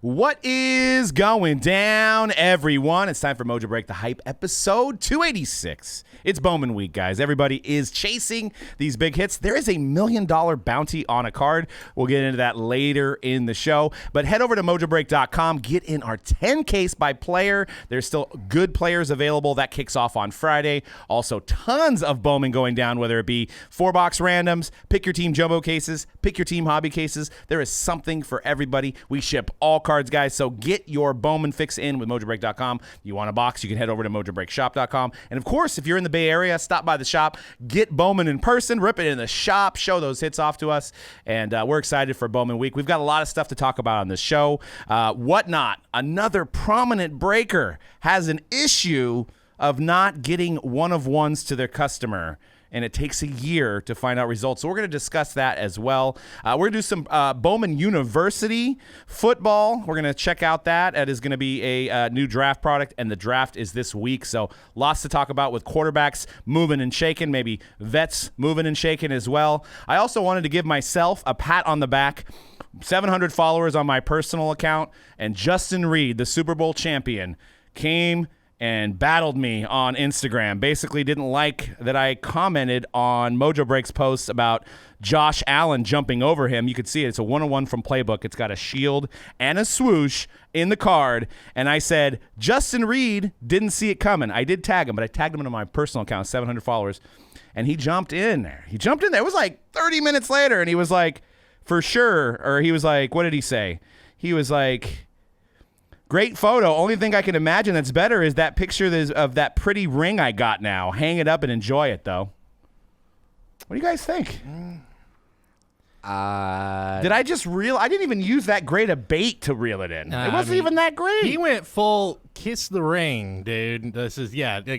What is going down, everyone? It's time for Mojobreak the Hype, episode 286. It's Bowman week, guys. Everybody is chasing these big hits. There is a $1 million bounty on a card. We'll get into that later in the show. But head over to Mojobreak.com. Get in our 10 case by player. There's still good players available. That kicks off on Friday. Also, tons of Bowman going down, whether it be 4-box randoms, pick your team jumbo cases, pick your team hobby cases. There is something for everybody. We ship all cards, guys. So get your Bowman fix in with Mojobreak.com. You want a box, you can head over to MojobreakShop.com. And of course, if you're in the Bay Area, stop by the shop, get Bowman in person, rip it in the shop, show those hits off to us. And we're excited for Bowman week. We've got a lot of stuff to talk about on this show. Whatnot, another prominent breaker, has an issue of not getting one-of-ones to their customer, and it takes a year to find out results. So we're going to discuss that as well. We're going to do some Bowman University football. We're going to check out that. That is going to be a new draft product, and the draft is this week. So lots to talk about with quarterbacks moving and shaking, maybe vets moving and shaking as well. I also wanted to give myself a pat on the back. 700 followers on my personal account, and Justin Reed, the Super Bowl champion, came and battled me on Instagram. Basically didn't like that I commented on Mojobreak's post about Josh Allen jumping over him. You could see it. It's a 101 from Playbook. It's got a shield and a swoosh in the card. And I said, Justin Reed didn't see it coming. I did tag him, but I tagged him into my personal account, 700 followers. And he jumped in there. It was like 30 minutes later, and he was like, for sure. Or he was like, what did he say? He was like, great photo. Only thing I can imagine that's better is that picture of that pretty ring I got now. Hang it up and enjoy it, though. What do you guys think? Did I just reel? I didn't even use that great a bait to reel it in. It wasn't even that great. He went full kiss the ring, dude. This is,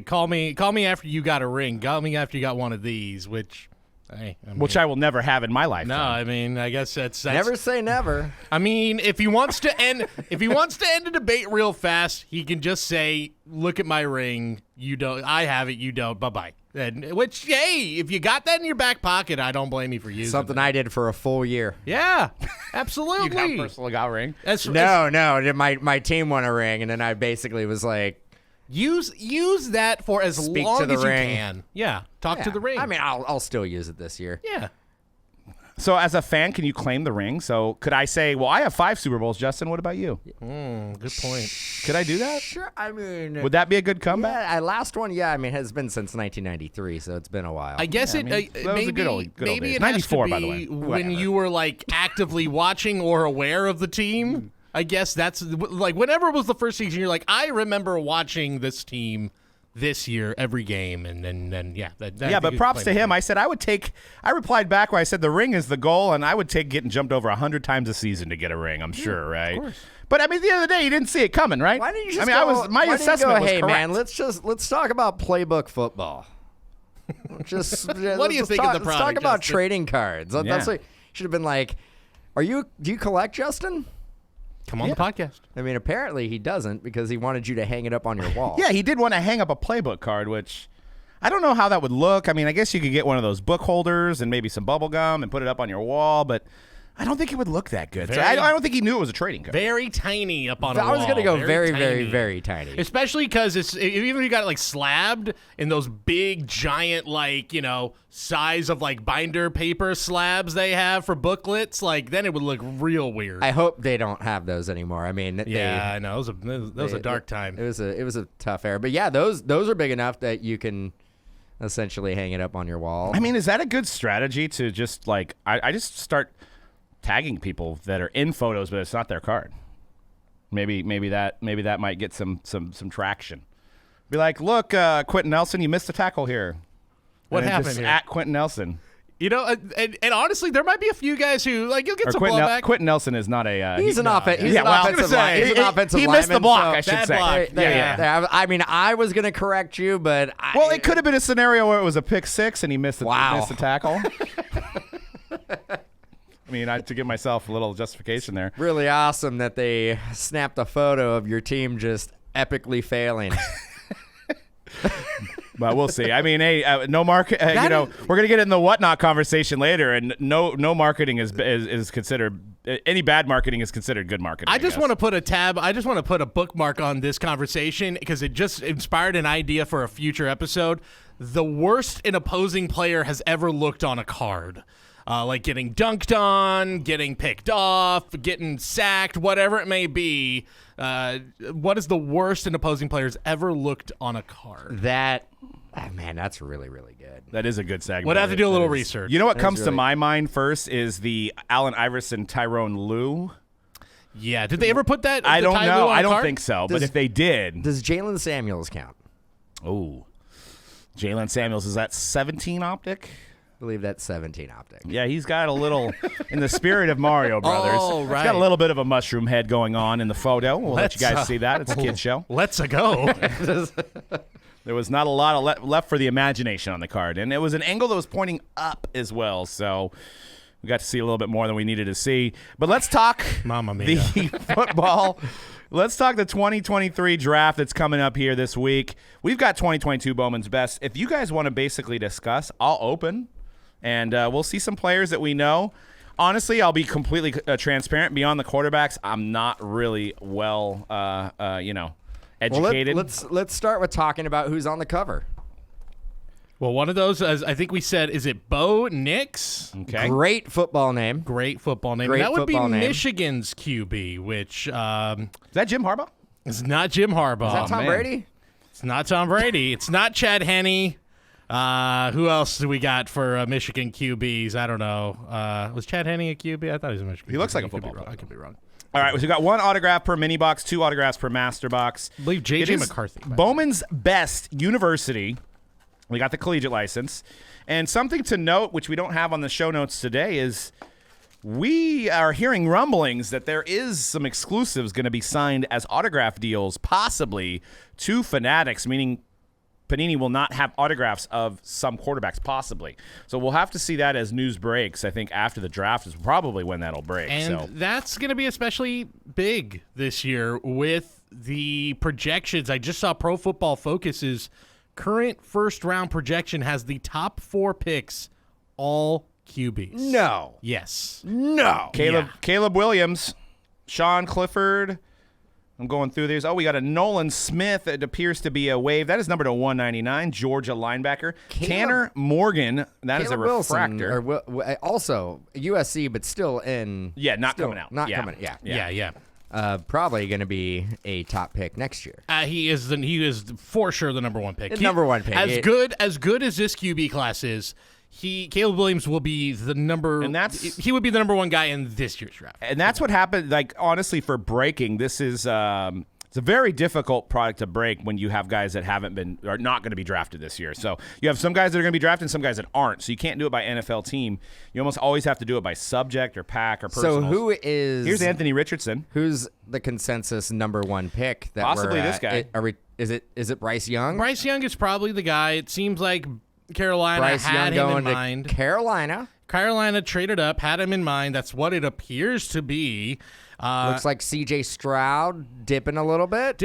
call me after you got a ring. Call me after you got one of these, which I will never have in my life. No, I mean, I guess that's never say never. I mean, if he wants to end a debate real fast, he can just say, "Look at my ring. You don't. I have it. You don't. Bye-bye." Which, hey, if you got that in your back pocket, I don't blame you for using something it. I did for a full year. Yeah, absolutely. You got personally got a ring? No. My team won a ring, and then I basically was like, Use that for as Speak long to the as ring. you can. Yeah, talk to the ring. I mean, I'll still use it this year. Yeah. So as a fan, can you claim the ring? So could I say, well, I have 5 Super Bowls, Justin. What about you? Good point. Could I do that? Sure. I mean, would that be a good comeback? Yeah, last one. Yeah, I mean, has been since 1993, so it's been a while. I guess that was a good old maybe days. it 94, has to by the be way. when Whatever. you were like actively watching or aware of the team. I guess that's like whenever it was the first season, you're like, I remember watching this team this year every game, and then but props to him. I replied back where I said the ring is the goal, and I would take getting jumped over 100 times a season to get a ring. I'm sure, right? Of course. But I mean, at the end of the day, you didn't see it coming, right? Why didn't you just my assessment was hey, correct. man, let's talk about playbook football. What do you think of the product, Let's talk about Justin? trading cards. Yeah. That's what should have been like. Do you collect, Justin? Come on the podcast. I mean, apparently he doesn't because he wanted you to hang it up on your wall. Yeah, he did want to hang up a playbook card, which I don't know how that would look. I mean, I guess you could get one of those book holders and maybe some bubble gum and put it up on your wall, but I don't think it would look that good. I don't think he knew it was a trading card. Very tiny up on a wall. I was going to go very, tiny. very, very tiny. Especially because even if you got it like slabbed in those big, giant, size of like binder paper slabs they have for booklets, then it would look real weird. I hope they don't have those anymore. I mean, I know. That was a dark time. It was a tough era. But yeah, those are big enough that you can essentially hang it up on your wall. I mean, is that a good strategy to just I just start tagging people that are in photos, but it's not their card? Maybe that might get some traction. Be like, look, Quentin Nelson, you missed a tackle here. What happened here? At Quentin Nelson. And honestly, there might be a few guys who you'll get some blowback. Quentin Nelson is not a. He's an offensive lineman. He's an offensive he lineman. missed the block. I should bad say. block. There. I mean, I was going to correct you, but it could have been a scenario where it was a pick six and he missed the tackle. I mean, to give myself a little justification there. Really awesome that they snapped a photo of your team just epically failing. But we'll see. I mean, hey, no market. We're gonna get in the whatnot conversation later, and no marketing is considered. Any bad marketing is considered good marketing. I just want to put a bookmark on this conversation because it just inspired an idea for a future episode. The worst an opposing player has ever looked on a card. Like getting dunked on, getting picked off, getting sacked, whatever it may be. What is the worst an opposing player's ever looked on a card? Man, that's really, really good. That is a good segment. Would have to do a little research. You know what comes to my mind first is the Allen Iverson, Tyrone Lue. Yeah, did they ever put that? I don't know. I don't card? think so. But if they did, Does Jalen Samuels count? oh, Jalen Samuels, is that 17 optic? I believe that's 17 optic. Yeah, he's got a little, in the spirit of Mario Brothers. Oh, right. He's got a little bit of a mushroom head going on in the photo. We'll let you guys see that. It's a kid's show. Let's go. There was not a lot of left for the imagination on the card. And it was an angle that was pointing up as well. So we got to see a little bit more than we needed to see. But let's talk Mamma mia. the football. Let's talk the 2023 draft that's coming up here this week. We've got 2022 Bowman's Best. If you guys want to basically discuss, I'll open. And we'll see some players that we know. Honestly, I'll be completely transparent. Beyond the quarterbacks, I'm not really well, educated. Well, let's start with talking about who's on the cover. Well, one of those, as I think we said, is it Bo Nix? Okay. Great football name. Great football name. Great And that would be football name. Michigan's QB, which Is that Jim Harbaugh? is not Jim Harbaugh. Is that Tom man. Brady? It's not Tom Brady. It's not Chad Henne. Who else do we got for Michigan QBs? I don't know. Was Chad Henne a QB? I thought he was a Michigan. He looks QB. like a I could be football wrong. player. I could be wrong. All right, so we got one autograph per mini box, 2 autographs per master box. I believe It J.J. is McCarthy. by the way. Bowman's Best University. We got the collegiate license. And something to note, which we don't have on the show notes today, is we are hearing rumblings that there is some exclusives going to be signed as autograph deals, possibly to Fanatics, meaning Panini will not have autographs of some quarterbacks, possibly. So we'll have to see that as news breaks. I think after the draft is probably when that'll break. And that's going to be especially big this year with the projections. I just saw Pro Football Focus's current first-round projection has the top 4 picks all QBs. No. Yes. No. Caleb Williams, Sean Clifford. I'm going through these. Oh, we got a Nolan Smith. It appears to be a wave. That is numbered to 199. Georgia linebacker. Tanner Morgan. That is a refractor. Also USC, but still in. Yeah, not coming out. Not Yeah. coming. Yeah. Yeah. Probably going to be a top pick next year. He is for sure the number 1 pick. Number 1 pick. As good as this QB class is, Caleb Williams will be the number, And he would be the number 1 guy in this year's draft. And that's what happened. Like, honestly, for breaking, this is it's a very difficult product to break when you have guys that are not going to be drafted this year. So you have some guys that are going to be drafted and some guys that aren't. So you can't do it by NFL team. You almost always have to do it by subject or pack or personal. So who is? Here's Anthony Richardson. Who's the consensus number 1 pick? That Possibly we're, this guy. Is it Bryce Young? Bryce Young is probably the guy. It seems like Carolina Bryce had Young him in going mind. to Carolina. Carolina traded up, had him in mind. That's what it appears to be. Looks like C.J. Stroud dipping a little bit.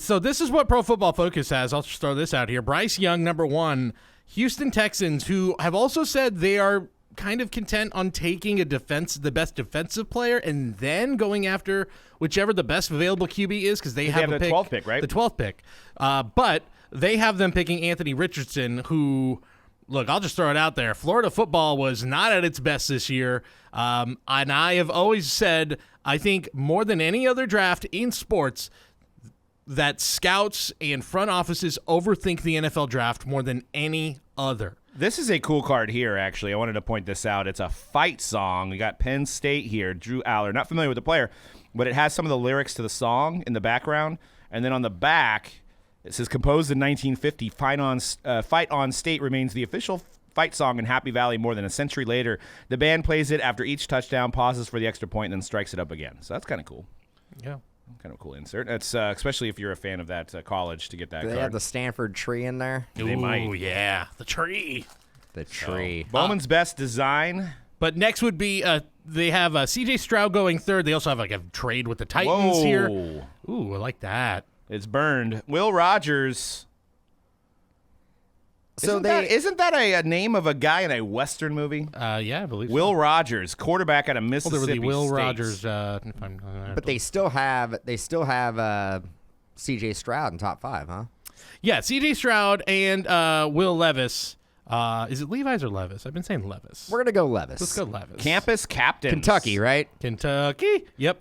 So this is what Pro Football Focus has. I'll just throw this out here. Bryce Young, number 1. Houston Texans, who have also said they are kind of content on taking the best defensive player and then going after whichever the best available QB is because they have the 12th pick, right? The 12th pick. But they have them picking Anthony Richardson, who, look, I'll just throw it out there. Florida football was not at its best this year. And I have always said, I think more than any other draft in sports, that scouts and front offices overthink the NFL draft more than any other. This is a cool card here, actually. I wanted to point this out. It's a fight song. We got Penn State here, Drew Aller. Not familiar with the player, but it has some of the lyrics to the song in the background. And then on the back, it says, composed in 1950, Fight on State remains the official fight song in Happy Valley more than a century later. The band plays it after each touchdown, pauses for the extra point, and then strikes it up again. So that's kind of cool. Yeah. Kind of a cool insert. It's especially if you're a fan of that college to get that Do they card. have the Stanford tree in there? They might. Ooh, yeah. The tree. The tree. Bowman's Best Design. But next would be they have C.J. Stroud going 3rd. They also have like a trade with the Titans here. Ooh, I like that. It's burned. Will Rogers. So isn't that a name of a guy in a Western movie? Yeah, I believe Will so. Rogers, quarterback out of Well, Mississippi there was the Will State. Rogers. but they still have C.J. Stroud in top 5, huh? Yeah, C.J. Stroud and Will Levis. Is it Levi's or Levis? I've been saying Levis. We're gonna go Levis. Let's go Levis. Campus captains. Kentucky, right? Kentucky. Yep.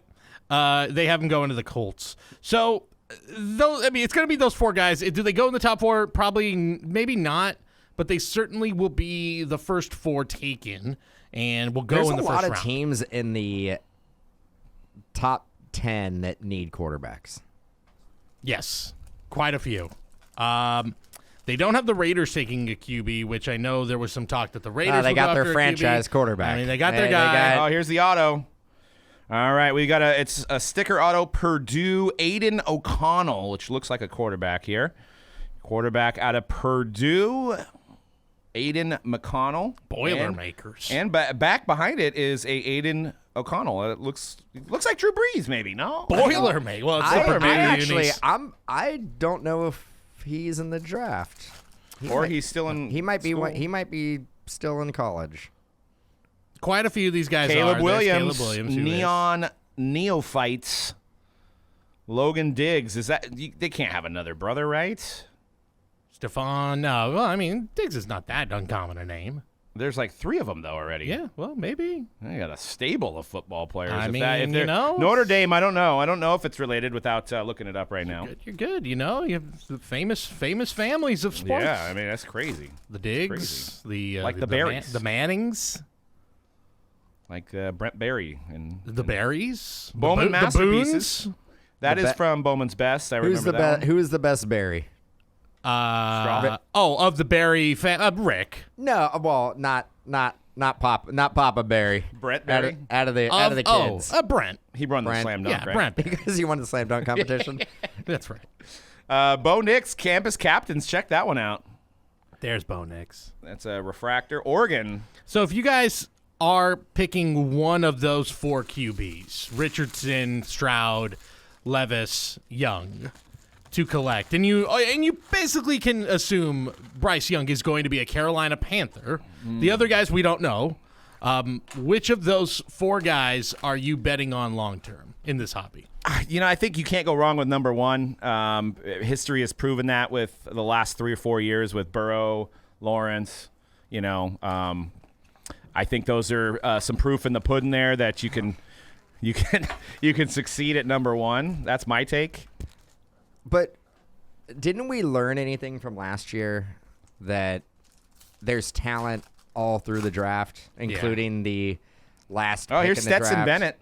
They have him going to the Colts. So, it's going to be those 4 guys. Do they go in the top 4? Probably, maybe not. But they certainly will be the first 4 taken, and will go There's in the a first lot of round. teams in the top 10 that need quarterbacks. Yes, quite a few. They don't have the Raiders taking a QB, which I know there was some talk that the Raiders. They would got go their after a franchise QB. quarterback. I mean, they got their They guy. got- Oh, here's the auto. All right, it's a sticker auto Purdue, Aiden O'Connell, which looks like a quarterback here. Quarterback out of Purdue, Aiden McConnell. Boilermakers. And back behind it is a Aiden O'Connell. It looks like Drew Brees, maybe, no? Boilermaker. Well, it's the Purdue unis. I don't know if he's in the draft. He's still in He might be. school. He might be still in college. Quite a few of these guys Caleb are. There's Williams, Caleb Williams, who is. Neon Neophytes. Logan Diggs. They can't have another brother, right? Stephon. No, well, I mean, Diggs is not that uncommon a name. There's like 3 of them though already. Yeah, well, maybe. They got a stable of football players. I If mean, they're- you know. Notre Dame. I don't know. I don't know if it's related without looking it up right now. You're good. You know, you have the famous families of sports. Yeah, I mean that's crazy. The Diggs, Like the Berries. the Mannings, Like Brent Berry and the Berries, Bowman the masterpieces. Boons. That The is be- from Bowman's Best. I remember that. Who is the best Berry? Of the Berry Rick. No, well, not Papa Berry. Brett Berry? Out of the kids. Brent. He won the Brent. slam dunk, Yeah, right? Brent. Because he won the slam dunk competition. That's right. Bo Nix, campus captains. Check that one out. There's Bo Nix. That's a refractor. Oregon. So if you guys are picking one of those 4 QBs, Richardson, Stroud, Levis, Young, to collect, and you basically can assume Bryce Young is going to be a Carolina Panther. The other guys we don't know. Which of those 4 guys are you betting on long term in this hobby? You know, I think you can't go wrong with number 1. History has proven that with the last 3 or 4 years with Burrow, Lawrence. You know, I think those are some proof in the pudding there that you can succeed at number 1. That's my take. But didn't we learn anything from last year that there's talent all through the draft, including the last pick Here's in the Stetson draft? Bennett.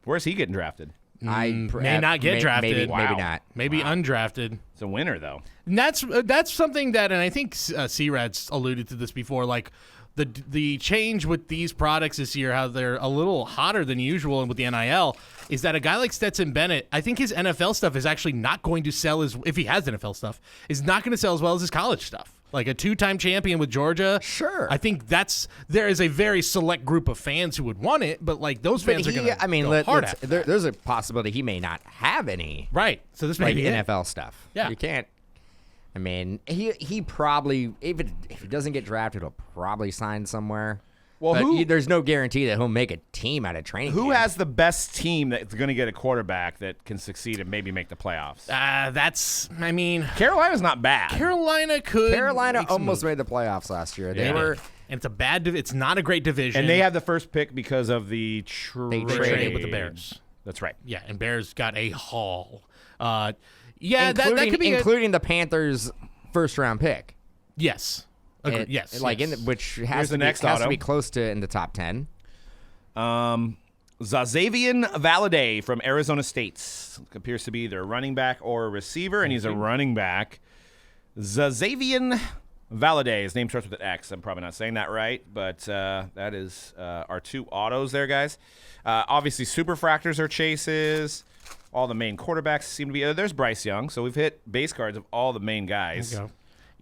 Where's he getting drafted? May not get drafted. Maybe Wow. not. Maybe undrafted. It's a winner, though. And that's something that, and I think C-Rad's alluded to this before, like the change with these products this year, how they're a little hotter than usual, and with the NIL, is that a guy like Stetson Bennett, I think his NFL stuff is actually not going to sell if he has NFL stuff, is not going to sell as well as his college stuff. Like a 2-time champion with Georgia. Sure. I think there is a very select group of fans who would want it, but like those fans are going to go hard at it. there's a possibility he may not have any Right. So this may like be it. NFL stuff. Yeah. You can't. I mean, he probably if he doesn't get drafted, he'll probably sign somewhere. Well, But there's no guarantee that he'll make a team out of training Who camp. has the best team that's going to get a quarterback that can succeed and maybe make the playoffs? I mean, Carolina's not bad. Carolina could. Carolina make some almost moves. made the playoffs last year. They Yeah. were And it's a bad. It's not a great division. And they have the first pick because of the trade. They traded with the Bears. That's right. Yeah, and Bears got a haul. Yeah, that could be including the Panthers' first round pick. Yes. Agreed. Yes. Which Here's has the to be, next has auto. to be close to in the top 10. Zazavian Valade from Arizona State appears to be either a running back or a receiver, and he's a running back. Zazavian Valade. His name starts with an X. I'm probably not saying that right, but that is our 2 autos there, guys. Obviously, superfractors are chases. All the main quarterbacks seem to be. There's Bryce Young, so we've hit base cards of all the main guys. There you go.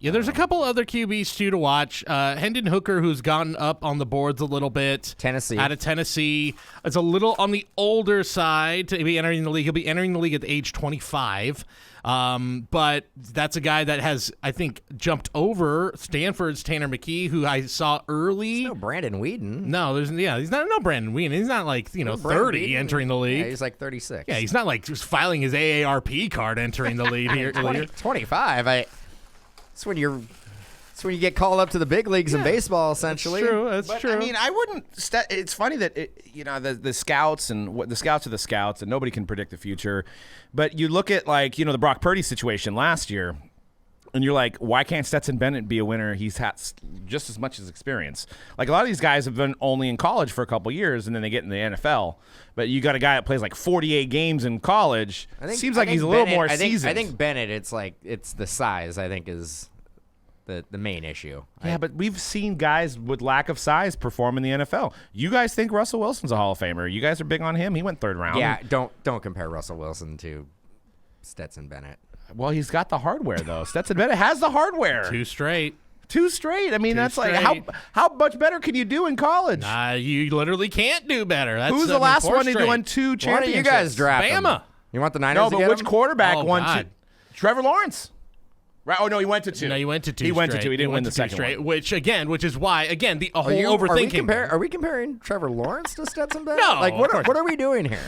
Yeah, there's a couple other QBs too to watch. Hendon Hooker, who's gone up on the boards a little bit. Tennessee. Out of Tennessee. It's a little on the older side to be entering the league. He'll be entering the league at the age 25. But that's a guy that has, I think, jumped over Stanford's Tanner McKee, who I saw early. No Brandon Whedon. No, he's not no Brandon Whedon. He's not like, 30 Whedon. entering the league. Yeah, he's like 36. Yeah, he's not like just filing his AARP card entering the league here. 25. It's when you get called up to the big leagues in baseball, essentially. That's true. I mean, I wouldn't. It's funny that the scouts and the scouts are the scouts, and nobody can predict the future. But you look at the Brock Purdy situation last year, and you're like, why can't Stetson Bennett be a winner? He's had just as much as experience. Like a lot of these guys have been only in college for a couple years, and then they get in the NFL. But you got a guy that plays like 48 games in college. Seems like he's a little more seasoned. I think Bennett, it's the size, I think, is the main issue. Yeah, but we've seen guys with lack of size perform in the NFL. You guys think Russell Wilson's a Hall of Famer. You guys are big on him. He went third round. Yeah, don't compare Russell Wilson to Stetson Bennett. Well, he's got the hardware, though. Stetson Bennett has the hardware. Two straight. I mean, that's straight. like how much better can you do in college? You literally can't do better. Who's the last one to straight. win 2 championships? Why don't you guys draft him? Bama. You want the Niners No, to but get which him? quarterback Oh, won God. 2? Trevor Lawrence. Right? Oh, no, he went to 2. No, he went to 2. He went to 2. He didn't win went the to 2 second straight, one. which is why the whole Are overthinking. Are we comparing Trevor Lawrence to Stetson Bennett? No, Like, of what course are we doing here?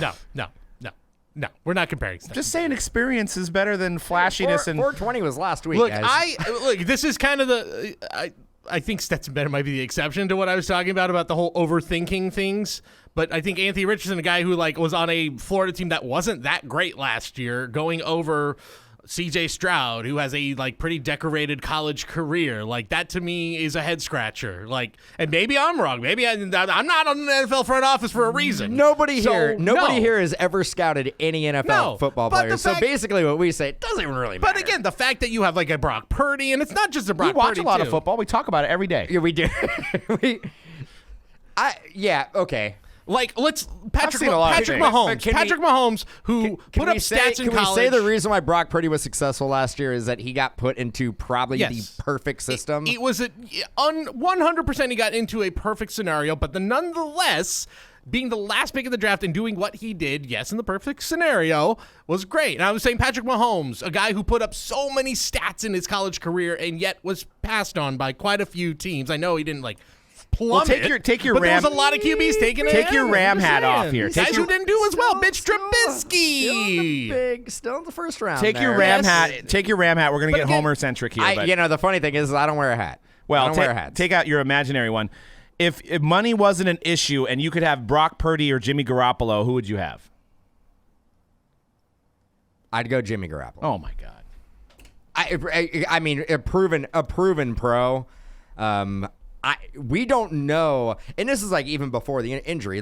No, we're not comparing stuff. Just saying experience is better than flashiness. 420 was last week, Look, guys. this is kind of I think Stetson Bennett might be the exception to what I was talking about the whole overthinking things. But I think Anthony Richardson, a guy who was on a Florida team that wasn't that great last year, going over CJ Stroud, who has a pretty decorated college career, that to me is a head scratcher. And maybe I'm wrong. Maybe I'm not on the NFL front office for a reason. Nobody here has ever scouted any NFL football but players. So basically, what we say doesn't even really matter. But again, the fact that you have a Brock Purdy, and it's not just a Brock We watch Purdy a lot too. of football. We talk about it every day. Yeah, we do. Okay. I've seen a lot of things. Patrick Mahomes, who put up stats in college. Can we say the reason why Brock Purdy was successful last year is that he got put into probably the perfect system? It was 100% he got into a perfect scenario, but nonetheless, being the last pick of the draft and doing what he did, yes, in the perfect scenario, was great. And I was saying Patrick Mahomes, a guy who put up so many stats in his college career and yet was passed on by quite a few teams. I know he didn't plummet. Well, take your but Ram. there was a lot of QBs taking it. Take your Ram hat off here. Guys who didn't do as well. Mitch Trubisky. Still in the first round. Take your Ram hat. Take your Ram hat. We're gonna get Homer centric here. The funny thing is, I don't wear a hat. Well, I don't wear hats. Take out your imaginary one. If money wasn't an issue and you could have Brock Purdy or Jimmy Garoppolo, who would you have? I'd go Jimmy Garoppolo. Oh my God. I mean, a proven pro. We don't know, and this is even before the injury.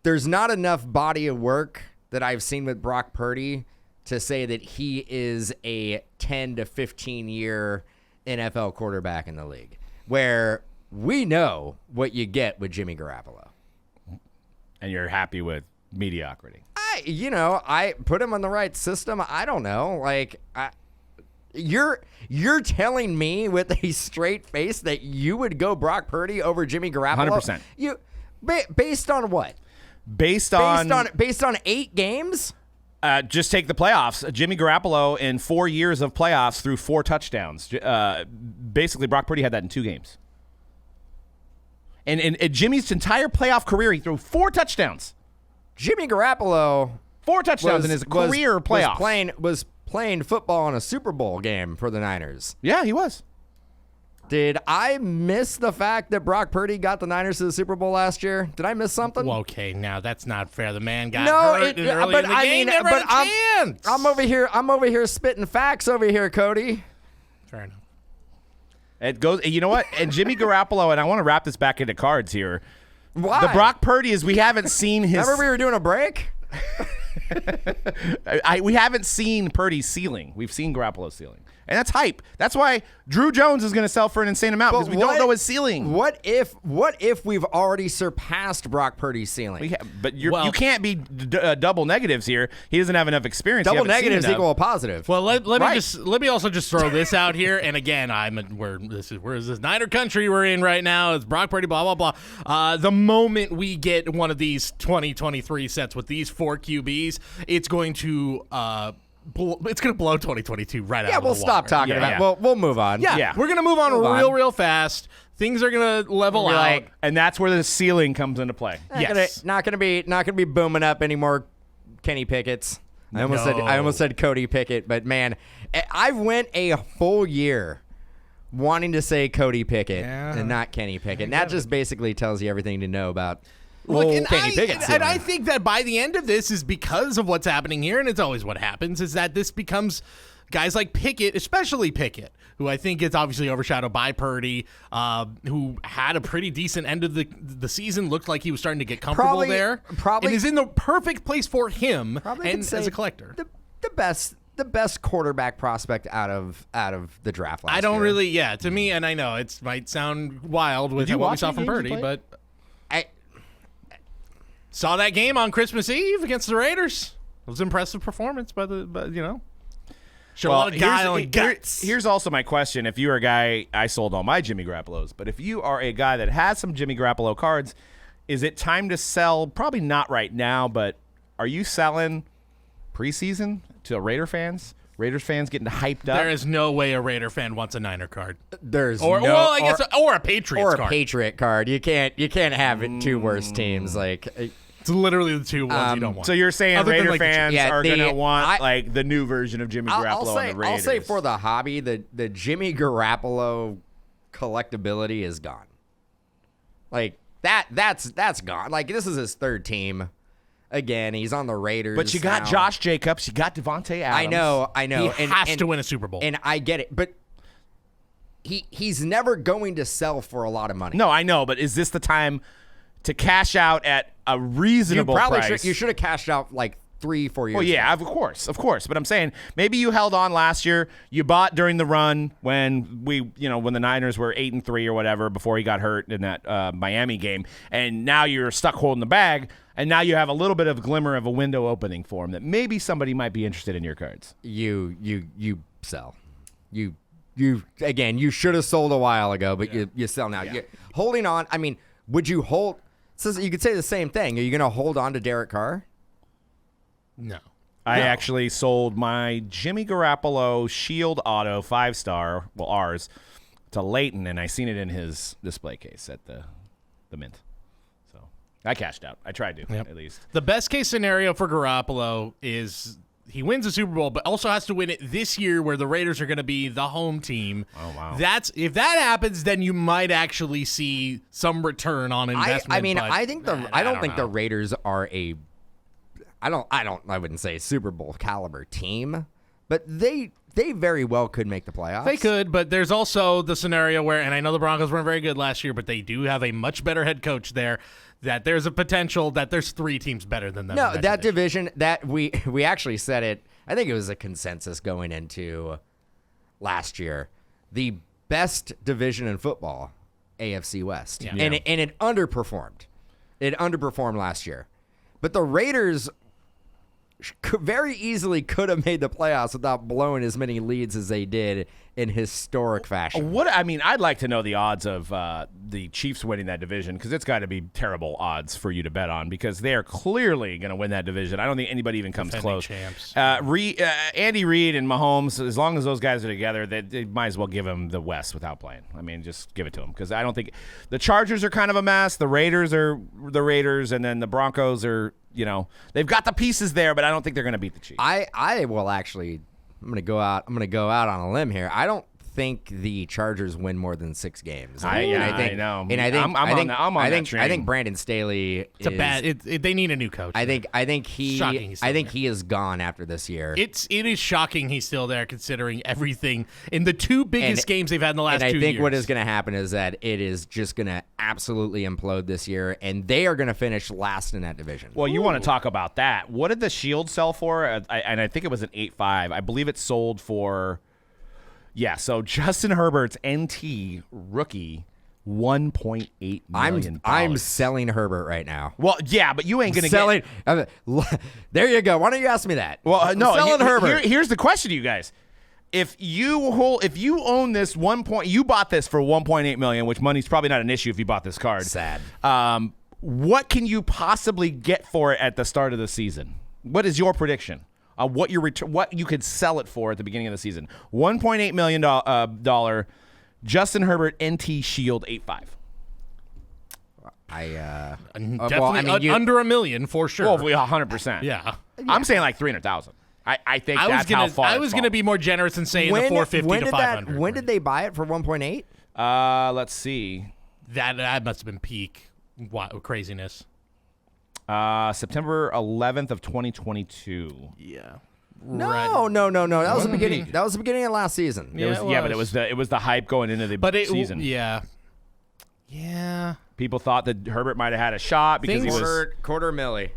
There's not enough body of work that I've seen with Brock Purdy to say that he is a 10 to 15 year NFL quarterback in the league, where we know what you get with Jimmy Garoppolo. And you're happy with mediocrity. I put him on the right system. I don't know. You're telling me with a straight face that you would go Brock Purdy over Jimmy Garoppolo? 100%. Based on what? Based on 8 games? just take the playoffs. Jimmy Garoppolo in 4 years of playoffs threw 4 touchdowns. Basically, Brock Purdy had that in 2 games. And in Jimmy's entire playoff career, he threw 4 touchdowns. Jimmy Garoppolo 4 touchdowns in his career playoffs. Was playing football in a Super Bowl game for the Niners. Yeah, he was. Did I miss the fact that Brock Purdy got the Niners to the Super Bowl last year? Did I miss something? Well, okay, now that's not fair. The man got hurt early in the game. Never had a chance. I'm over here spitting facts over here, Cody. Fair enough. It goes. You know what? And Jimmy Garoppolo, and I want to wrap this back into cards here. Why? The Brock Purdy is we haven't seen his. Remember we were doing a break? We haven't seen Purdy's ceiling. We've seen Garoppolo's ceiling. And that's hype. That's why Druw Jones is going to sell for an insane amount because we don't know his ceiling. What if we've already surpassed Brock Purdy's ceiling? But you can't be double negatives here. He doesn't have enough experience. Double negatives equal a positive. Well, let me also just throw this out here. And again, where is this Niner country we're in right now? It's Brock Purdy, blah blah blah. The moment we get one of these 2023 sets with these 4 QBs, it's going to blow 2022 right out of the water. Yeah, we'll stop talking about it. We'll move on. Yeah, we're going to move on real fast. Things are going to level out. And that's where the ceiling comes into play. Not going to be booming up anymore Kenny Pickett's. I almost said Cody Pickett, but man, I went a full year wanting to say Cody Pickett and not Kenny Pickett. And that just basically tells you everything to know about Kenny Pickett. And I think that by the end of this is because of what's happening here, and it's always what happens, is that this becomes guys like Pickett, especially Pickett, who I think gets obviously overshadowed by Purdy, who had a pretty decent end of the season, looked like he was starting to get comfortable there. And is in the perfect place for him and as a collector. The best quarterback prospect out of the draft last year. I don't really, to me, and I know it might sound wild with what we saw from Purdy, but I saw that game on Christmas Eve against the Raiders. It was an impressive performance by show a lot of guile and guts. Here's also my question. If you're a guy, I sold all my Jimmy Garoppolos, but if you are a guy that has some Jimmy Garoppolo cards, is it time to sell? Probably not right now, but are you selling preseason to Raiders fans getting hyped up? There is no way a Raider fan wants a Niner card. Or a Patriots card. Or a Patriot card. You can't have it two worst teams. It's literally the two ones you don't want. So you're saying Raider fans are going to want the new version of Jimmy Garoppolo on the Raiders? I'll say for the hobby, the Jimmy Garoppolo collectability is gone. That's gone. This is his third team. Again, he's on the Raiders. But you got Josh Jacobs, you got Devontae Adams. I know. He has to win a Super Bowl. And I get it, but he's never going to sell for a lot of money. No, I know, but is this the time to cash out at a reasonable price? You should have cashed out 3-4 years Well, yeah, ago. of course. But I'm saying maybe you held on last year. You bought during the run when when the Niners were 8-3 or whatever before he got hurt in that Miami game, and now you're stuck holding the bag. And now you have a little bit of glimmer of a window opening for him that maybe somebody might be interested in your cards. You sell. You should have sold a while ago, but you sell now. You're holding on. I mean, would you hold? So you could say the same thing. Are you going to hold on to Derek Carr? No. I actually sold my Jimmy Garoppolo Shield Auto 5-star, ours, to Leighton, and I seen it in his display case at the Mint. I cashed out. I tried to, at least. The best case scenario for Garoppolo is he wins the Super Bowl, but also has to win it this year where the Raiders are going to be the home team. Oh, wow. If that happens, then you might actually see some return on investment. I don't think the Raiders are I wouldn't say a Super Bowl caliber team, but they very well could make the playoffs. They could, but there's also the scenario where, and I know the Broncos weren't very good last year, but they do have a much better head coach there, that there's a potential that there's 3 teams better than them. No, that division, that we actually said it, I think it was a consensus going into last year. The best division in football, AFC West. Yeah. And it underperformed. It underperformed last year. But the Raiders very easily could have made the playoffs without blowing as many leads as they did in historic fashion. I'd like to know the odds of the Chiefs winning that division, because it's got to be terrible odds for you to bet on, because they are clearly going to win that division. I don't think anybody even comes close. Champs. Andy Reid and Mahomes, as long as those guys are together, they might as well give them the West without playing. I mean, just give it to them, because I don't think the Chargers are kind of a mess. The Raiders are the Raiders, and then the Broncos are, they've got the pieces there, but I don't think they're going to beat the Chiefs. I will actually. I'm gonna go out on a limb here. I don't think the Chargers win more than 6 games. I know. And I think I'm on that train. I think Brandon Staley. They need a new coach. I think Shocking he's still there. he is gone after this year. It is shocking he's still there, considering everything in the 2 biggest games they've had in the last 2 years. And I think what is going to happen is that it is just going to absolutely implode this year, and they are going to finish last in that division. Well, you want to talk about that. What did the Shield sell for? And I think it was an 8.5. I believe it sold for, so Justin Herbert's NT rookie, $1.8 million. I'm selling Herbert right now. Well, yeah, but you ain't going to selling. There you go. Why don't you ask me that? Well, no. Selling Herbert. Here's the question to you guys. If you own this you bought this for $1.8 million, which money's probably not an issue if you bought this card. Sad. What can you possibly get for it at the start of the season? What is your prediction? What you could sell it for at the beginning of the season? $1.8 million dollar Justin Herbert NT Shield 8.5. Definitely under $1 million for sure. Well, 100%. Yeah. I'm saying like 300,000. I think that's how far. I was going to be more generous and say in the 450 to 500. When did they buy it for 1.8? Let's see. That must have been peak craziness. September 11th of 2022. Yeah. No. That was the beginning. That was the beginning of last season. But it was the hype going into the season. Yeah. People thought that Herbert might have had a shot because he was quarter milli.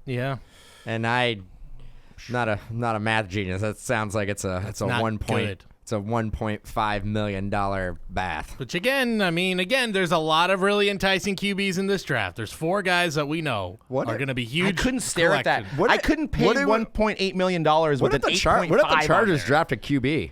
Yeah. And not a math genius. That sounds like it's a $1.5 million bath. Which again, there's a lot of really enticing QBs in this draft. There's 4 guys that we know are going to be huge. I couldn't stare at that. collection. I couldn't pay $1.8 million with an 8.5. What if the Chargers draft a QB?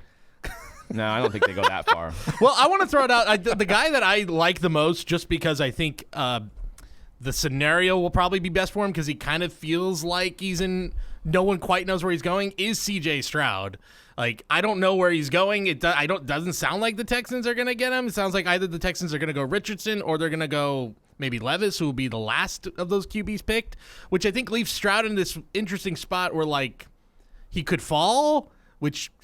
No, I don't think they go that far. Well, I want to throw it out. The guy that I like the most, just because I think the scenario will probably be best for him, because he kind of feels like he's in. No one quite knows where he's going. Is C.J. Stroud? Like, I don't know where he's going. Doesn't sound like the Texans are going to get him. It sounds like either the Texans are going to go Richardson or they're going to go maybe Levis, who will be the last of those QBs picked, which I think leaves Stroud in this interesting spot where, like, he could fall.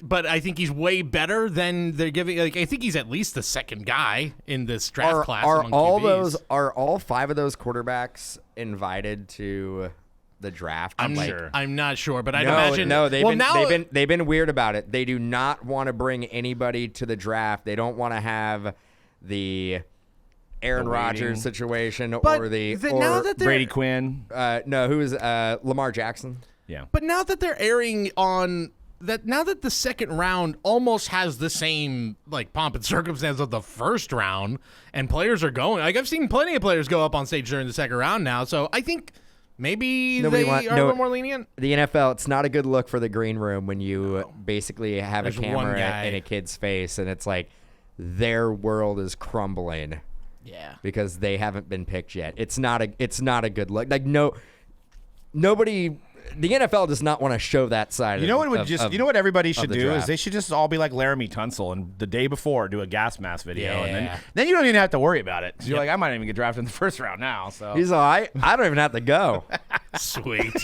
But I think he's way better than they're giving. Like, I think he's at least the second guy in this draft class. Are among all QBs. all 5 of those quarterbacks invited to the draft? I'm not sure, but I'd imagine. No, they've been weird about it. They do not want to bring anybody to the draft. They don't want to have the Aaron Rodgers situation or Brady Quinn. No, who is Lamar Jackson? Yeah. But now that they're airing on that, now that the second round almost has the same like pomp and circumstance of the first round, and players are going. Like, I've seen plenty of players go up on stage during the second round now. So I think maybe they are a little more lenient. The NFL, it's not a good look for the green room when you basically have a camera in a kid's face, and it's like their world is crumbling. Yeah, because they haven't been picked yet. It's not a good look. Like nobody. The NFL does not want to show that side. You know what what everybody should do is they should just all be like Laramie Tunsil and the day before do a gas mask video, and then you don't even have to worry about it. You're like, I might even get drafted in the first round now. So he's like, I don't even have to go. Sweet.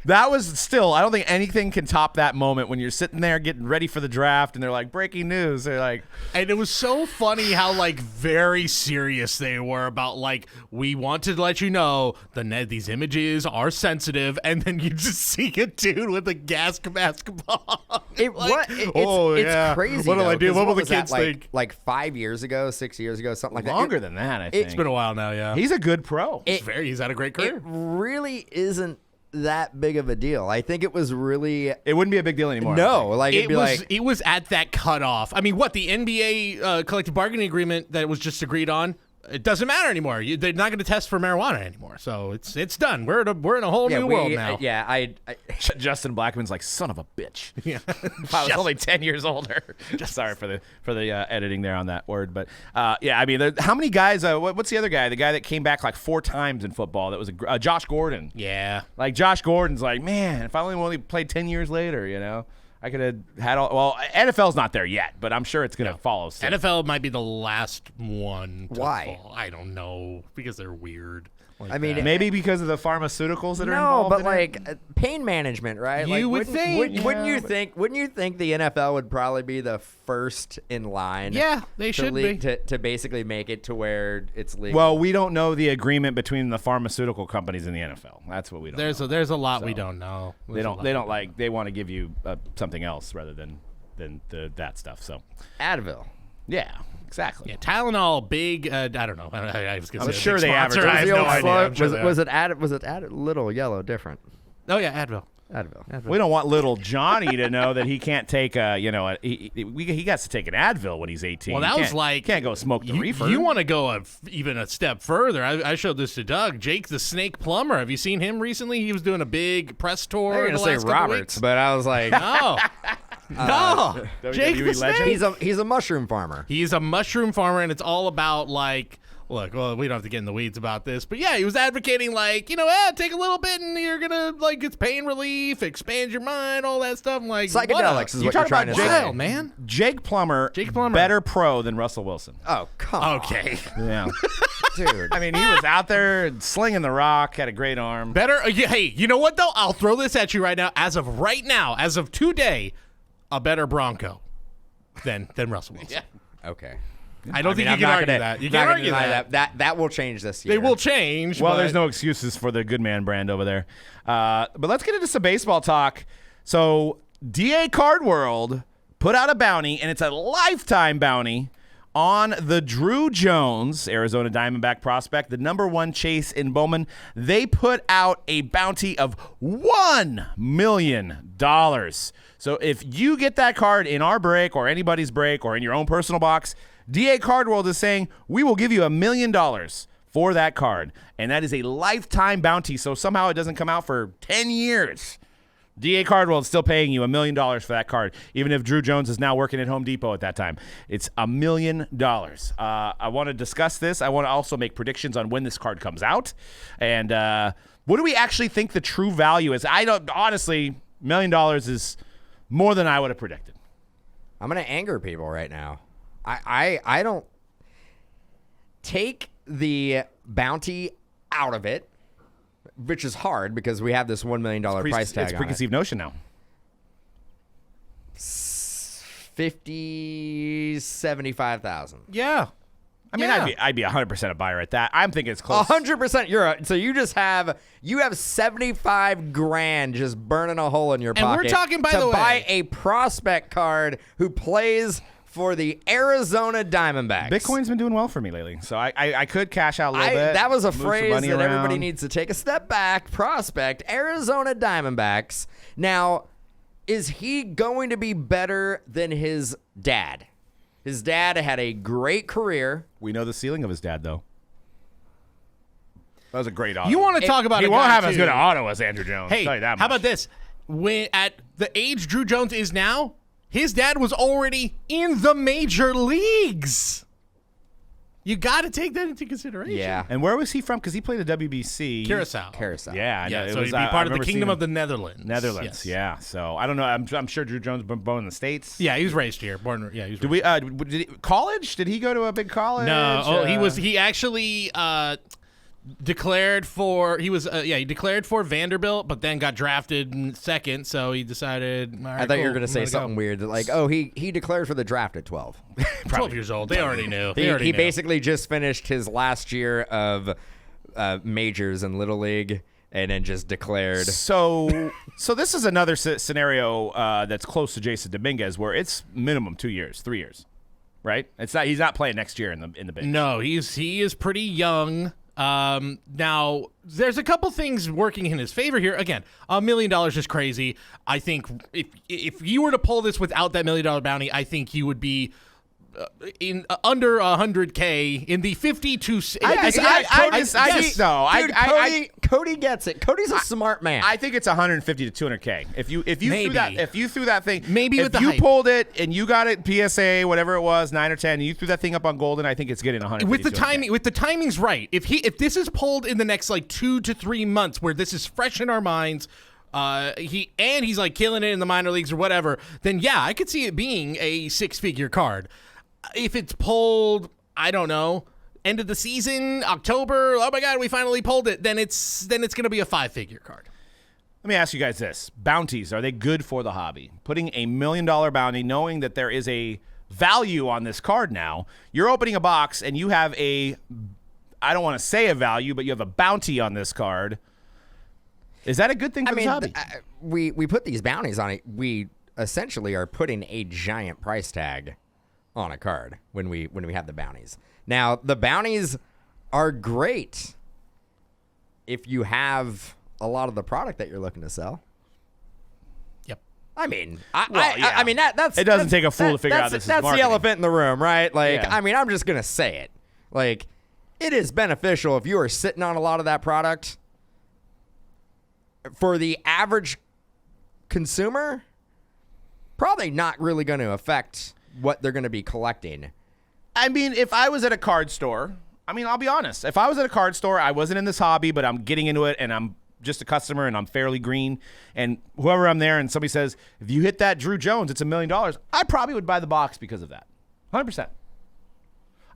That was still, I don't think anything can top that moment when you're sitting there getting ready for the draft and they're like, breaking news. They're like, and it was so funny how like very serious they were about like, we want to let you know these images are sensitive, and then you just see a dude with a gas mask on. It's crazy. What do I do? What will the was that, kids think? Like 5 years ago, 6 years ago, something like that. Longer than that, I think. It's been a while now, yeah. He's a good pro. He's had a great career. It really isn't that big of a deal. I think it was really. It wouldn't be a big deal anymore. No, like it was at that cutoff. I mean, what the NBA collective bargaining agreement that was just agreed on. It doesn't matter anymore. They're not going to test for marijuana anymore. So it's done. We're in a whole new world now. Justin Blackman's like, son of a bitch. Yeah. I was only 10 years older. Just sorry for the editing there on that word, but I mean, how many guys? What's the other guy? The guy that came back like 4 times in football. That was Josh Gordon. Yeah. Like Josh Gordon's like, man, if I only played 10 years later, you know. I could have had all. Well, NFL's not there yet, but I'm sure it's going to follow soon. NFL might be the last one to Why? fall. I don't know, because they're weird. I mean, maybe because of the pharmaceuticals that are no, involved. but in like it? pain management, right? You like, would think. Wouldn't you think? Wouldn't you think the NFL would probably be the first in line? Yeah, they should be. to basically make it to where it's legal. Well, we don't know the agreement between the pharmaceutical companies and the NFL. That's what we don't. There's a lot we don't know. They want to give you something else rather than that stuff. So Advil. yeah, exactly. Yeah, Tylenol, big. I don't know. I was gonna I'm say a sure big they sponsor. advertise I have the no old idea. slow- I'm sure they Was are. it added little yellow different? Oh yeah, Advil. Advil. We don't want little Johnny to know that he can't take he got to take an Advil when he's 18. Well, that He was can't- like can't go smoke the reefer. You want to go even a step further? I showed this to Doug. Jake the Snake Plumber. Have you seen him recently? He was doing a big press tour. I was the gonna say last couple Roberts, weeks. but I was like, No, no. Jake the WWE Snake. legend? he's a mushroom farmer. He's a mushroom farmer, and it's all about like. Look, well, we don't have to get in the weeds about this, but yeah, he was advocating like, take a little bit and you're gonna like it's pain relief, expand your mind, all that stuff. I'm like Psychedelics is what you're trying to say. Wild, man. Jake Plummer, Plummer. better pro than Russell Wilson. Oh, come on. Okay. Yeah. Dude. I mean, he was out there slinging the rock, had a great arm. Better. Hey, you know what though? I'll throw this at you right now. As of today, a better Bronco than Russell Wilson. Okay. I don't think I'm you can not argue gonna- that. You not can't gonna argue deny that. That will change this year. They will change. Well, but there's no excuses for the good man brand over there. But let's get into some baseball talk. So, DA Card World put out a bounty, and it's a lifetime bounty on the Druw Jones, Arizona Diamondback prospect, the #1 chase in Bowman. They put out a bounty of $1 million. So if you get that card in our break or anybody's break or in your own personal box, DA Card World is saying we will give you $1 million for that card. And that is a lifetime bounty. So somehow it doesn't come out for 10 years. DA Card World is still paying you $1 million for that card, even if Druw Jones is now working at Home Depot at that time. It's $1 million. I want to discuss this. I want to also make predictions on when this card comes out. And what do we actually think the true value is? Honestly, $1 million is more than I would have predicted. I'm gonna anger people right now. I don't take the bounty out of it, which is hard because we have this $1 million price tag It's on preconceived notion now. 75,000. Yeah. I mean, Yeah. I'd be 100% a buyer at that. I'm thinking it's close. 100%. So you have 75 grand just burning a hole in your And we're pocket. talking, by to the way- buy a prospect card who plays for the Arizona Diamondbacks. Bitcoin's been doing well for me lately, so I could cash out a little bit. That was a move some phrase money that everybody around. needs to take a step back. Prospect, Arizona Diamondbacks. Now, is he going to be better than his dad? His dad had a great career. We know the ceiling of his dad, though. That was a great auto. You want to talk about He a won't guy have as too. good an auto as Andrew Jones. Hey, tell you that how much. about this? When at the age Druw Jones is now, his dad was already in the major leagues. You got to take that into consideration. Yeah. And where was he from? Because he played the WBC. Curacao. Yeah, I know. Yeah, It so was, he'd be I part of the remember Kingdom seeing of the Netherlands. Netherlands. Yes. Yeah. So I don't know. I'm sure Druw Jones was born in the States. Yeah, he was raised here. Born. Yeah, he was. Did raised we? College? Did he go to a big college? No, he Uh, was. He actually declared for. He was. He declared for Vanderbilt, but then got drafted in second. So he decided. All right, I thought you were cool, going to I'm say gonna something go. weird, like, oh, he declared for the draft at 12. 12 years old. They already knew. He basically just finished his last year of majors in Little League and then just declared. So this is another scenario that's close to Jason Dominguez, where it's minimum 2 years, 3 years, right? It's not. He's not playing next year in the big. No, he is pretty young. Now there's a couple things working in his favor here. Again, $1 million is crazy. I think if you were to pull this without that $1 million bounty, I think you would be in under 100K in the 50 to. Cody gets it. Cody's a smart man. I think it's 150 to 200K. If you threw that thing, Maybe if with the you hype. pulled it and you got it PSA whatever it was 9 or 10, and you threw that thing up on Golden, I think it's getting 150 With the 200K. timing, with the timing's right. If this is pulled in the next like 2 to 3 months, where this is fresh in our minds, he's like killing it in the minor leagues or whatever, then yeah, I could see it being a 6-figure card. If it's pulled, I don't know, end of the season, October, oh my God, we finally pulled it, then it's going to be a 5-figure card. Let me ask you guys this. Bounties, are they good for the hobby? Putting a $1 million bounty, knowing that there is a value on this card now, you're opening a box and you have I don't want to say a value, but you have a bounty on this card. Is that a good thing for the hobby? We put these bounties on it. We essentially are putting a giant price tag on a card when we have the bounties. Now, the bounties are great if you have a lot of the product that you're looking to sell. Yep. I mean, yeah. I mean that's it doesn't take a fool to figure out this is that's the marketing. elephant in the room, right? Like, Yeah. I mean, I'm just gonna say it. Like, it is beneficial if you are sitting on a lot of that product. For the average consumer, probably not really going to affect what they're going to be collecting. I mean, if I was at a card store, I mean, I'll be honest. If I was at a card store, I wasn't in this hobby, but I'm getting into it, and I'm just a customer, and I'm fairly green, and whoever I'm there, and somebody says, if you hit that Druw Jones, it's $1 million, I probably would buy the box because of that. 100%.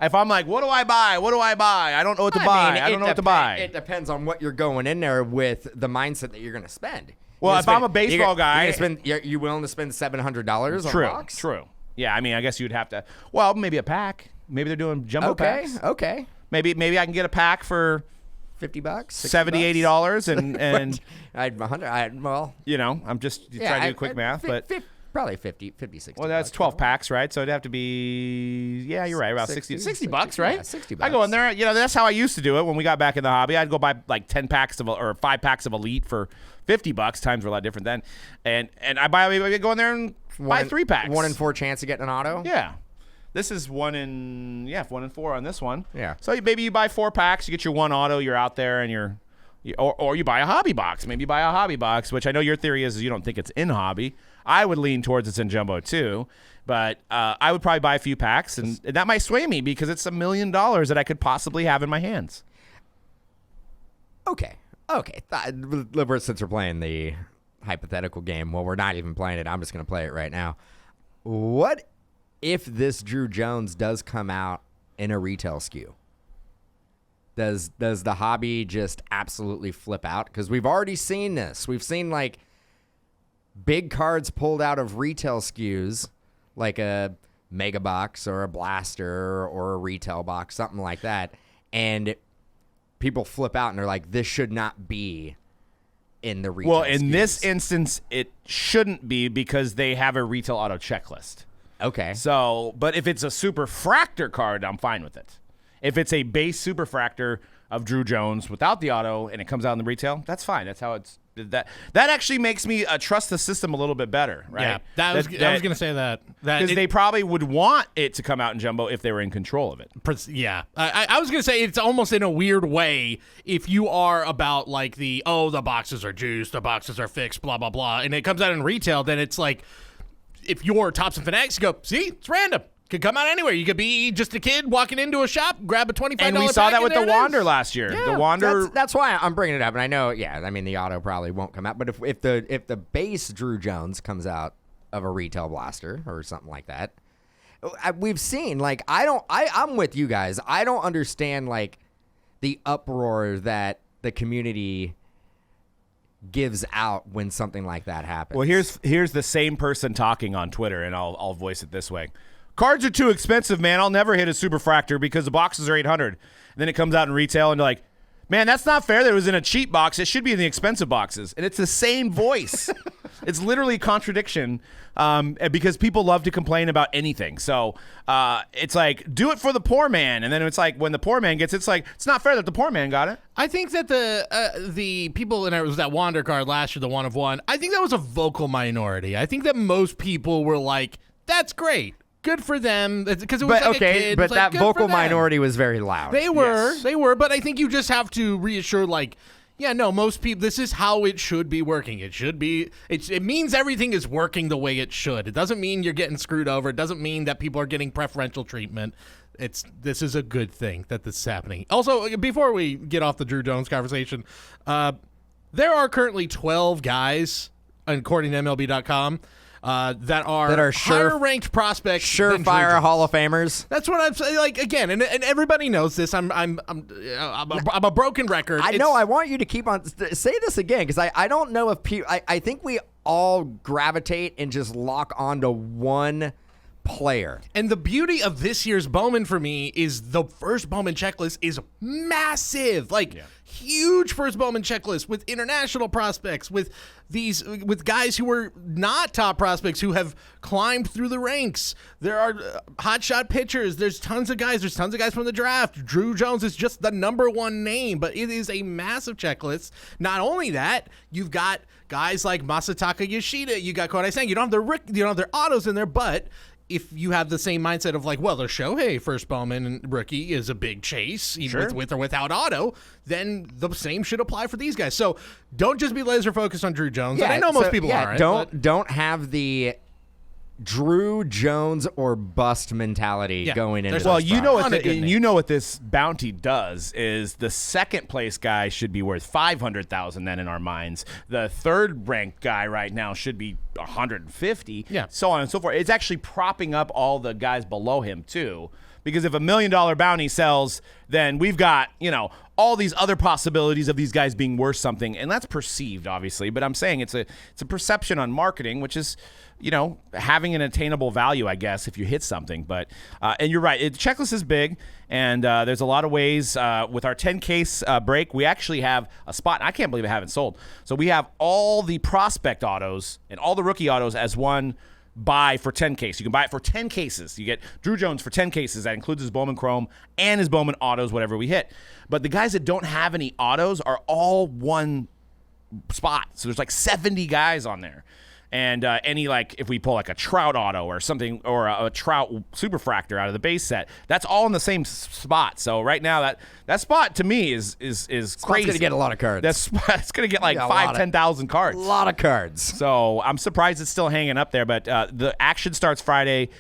If I'm like, what do I buy? What do I buy? I don't know what to buy. I don't know what to buy. It depends on what you're going in there with, the mindset that you're going to spend. Well, if I'm a baseball guy, you willing to spend $700 on a box? True. Yeah, I mean, I guess you'd have to. Well, maybe a pack. Maybe they're doing jumbo packs. Okay. Maybe I can get a pack for $50, $70, $80, and I'd 100. Well, you know, I'm just trying to do quick math, but probably 50, 60. well, that's 12 packs, right? So it'd have to be, yeah, you're right, about 60 bucks, right? Yeah, 60 I go in bucks. there, you know, that's how I used to do it when we got back in the hobby. I'd go buy like 10 packs or 5 packs of Elite for $50. Times were a lot different then, and I go in there and buy 3 packs. 1 in 4 chance of getting an auto. Yeah. This is 1 in 4 on this one. Yeah. So maybe you buy 4 packs, you get your 1 auto, you're out there, and or you buy a hobby box. Maybe you buy a hobby box, which I know your theory is you don't think it's in hobby. I would lean towards it's in jumbo too, but I would probably buy a few packs, and that might sway me because it's $1 million that I could possibly have in my hands. Okay. Since we're playing the hypothetical game, well, we're not even playing it. I'm just going to play it right now. What if this Druw Jones does come out in a retail SKU? Does the hobby just absolutely flip out? Because we've already seen this. We've seen like big cards pulled out of retail SKUs, like a mega box or a blaster or a retail box, something like that, and people flip out and they're like, "This should not be in the retail." Well, in SKUs. this instance, it shouldn't be because they have a retail auto checklist. Okay. So, but if it's a superfractor card, I'm fine with it. If it's a base superfractor of Druw Jones without the auto and it comes out in the retail, that's fine. That's how it's that actually makes me trust the system a little bit better, right? Yeah, I was going to say that because they probably would want it to come out in jumbo if they were in control of it. Yeah, I was going to say it's almost in a weird way if you are about like the boxes are juiced, the boxes are fixed, blah blah blah, and it comes out in retail, then it's like if you're Tops and Fanatics, you go, see, it's random. Could come out anywhere. You could be just a kid walking into a shop, grab a $25 And we saw that with the Wander last year. Yeah, the Wander. That's why I'm bringing it up. And I know, I mean, the auto probably won't come out. But if the base Druw Jones comes out of a retail blaster or something like that, we've seen, like, I'm with you guys. I don't understand, like, the uproar that the community gives out when something like that happens. Well, here's the same person talking on Twitter, and I'll voice it this way. Cards are too expensive, man. I'll never hit a superfractor because the boxes are $800. And then it comes out in retail, and they're like, man, that's not fair that it was in a cheap box. It should be in the expensive boxes. And it's the same voice. It's literally a contradiction because people love to complain about anything. So it's like, do it for the poor man. And then it's like, when the poor man gets it, it's like, it's not fair that the poor man got it. I think that the people, and it was that Wander card last year, the 1 of 1, I think that was a vocal minority. I think that most people were like, that's great. Good for them, because it was like a kid. But that good vocal for them. minority was very loud. They were, but I think you just have to reassure, like, yeah, no, most people, this is how it should be working. It should be, it means everything is working the way it should. It doesn't mean you're getting screwed over. It doesn't mean that people are getting preferential treatment. This is a good thing that this is happening. Also, before we get off the Druw Jones conversation, there are currently 12 guys, according to MLB.com, that are higher ranked prospects, surefire Hall of Famers. That's what I'm saying. Like again, and everybody knows this. I'm a broken record. I know. I want you to keep on say this again because I don't know if people. I think we all gravitate and just lock onto one player. And the beauty of this year's Bowman for me is the first Bowman checklist is massive. Huge first Bowman checklist with international prospects, with guys who were not top prospects who have climbed through the ranks. There are hotshot pitchers. There's tons of guys. There's tons of guys from the draft. Druw Jones is just the number one name, but it is a massive checklist. Not only that, you've got guys like Masataka Yoshida. You got Kodai Sang. You don't have their autos in there, but if you have the same mindset of the Shohei first Bowman and rookie is a big chase, with or without auto, then the same should apply for these guys. So don't just be laser focused on Druw Jones. Yeah, and I know most people are. Don't have the Druw Jones or bust mentality going into. Well, you know what this bounty does is the second place guy should be worth $500,000. Then in our minds, the third ranked guy right now should be $150. Yeah, so on and so forth. It's actually propping up all the guys below him too. Because if $1 million bounty sells, then we've got, all these other possibilities of these guys being worth something, and that's perceived, obviously. But I'm saying it's a perception on marketing, which is, having an attainable value, I guess, if you hit something. But and you're right, the checklist is big, and there's a lot of ways. With our 10-case break, we actually have a spot. And I can't believe it haven't sold. So we have all the prospect autos and all the rookie autos as one buy for 10 case. You can buy it for 10 cases. You get Druw Jones for 10 cases. That includes his Bowman Chrome and his Bowman autos, whatever we hit. But the guys that don't have any autos are all one spot. So there's 70 guys on there. And if we pull a Trout auto or something, or a Trout superfractor out of the base set, that's all in the same spot. So right now that spot to me is crazy. Going to get a lot of cards. That's going to get 10,000 cards. A lot of cards. So I'm surprised it's still hanging up there. But the action starts Friday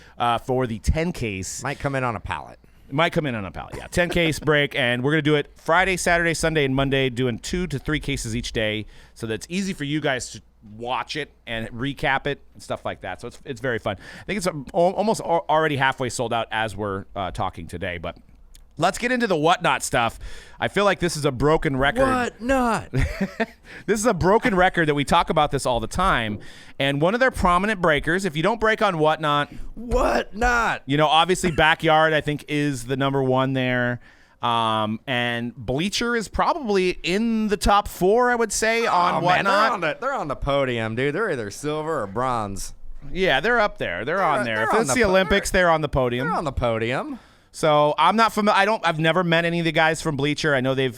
for the 10 case. Might come in on a pallet. Yeah, 10 case break, and we're going to do it Friday, Saturday, Sunday, and Monday, doing 2 to 3 cases each day, so that it's easy for you guys to watch it and recap it and stuff like that. So it's very fun. I think it's almost already halfway sold out as we're talking today, but let's get into the whatnot stuff. I feel like this is a broken record. Whatnot? This is a broken record that we talk about this all the time. And one of their prominent breakers, if you don't break on whatnot. Obviously Backyard, I think, is the number one there. And Bleacher is probably in the top 4, I would say, on whatnot. Man, they're on the podium, dude. They're either silver or bronze. Yeah, they're up there. They're on there. If it's the Olympics, they're on the podium. They're on the podium. So I'm not familiar. I've never met any of the guys from Bleacher. I know they've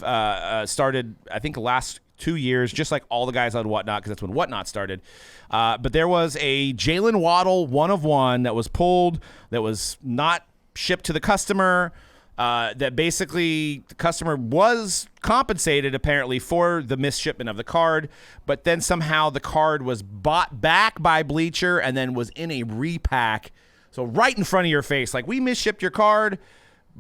started, I think, the last 2 years, just like all the guys on Whatnot, because that's when Whatnot started. But there was a Jalen Waddle 1-of-1 that was pulled, that was not shipped to the customer. That basically the customer was compensated apparently for the misshipment of the card, but then somehow the card was bought back by Bleacher and then was in a repack. So right in front of your face, we misshipped your card,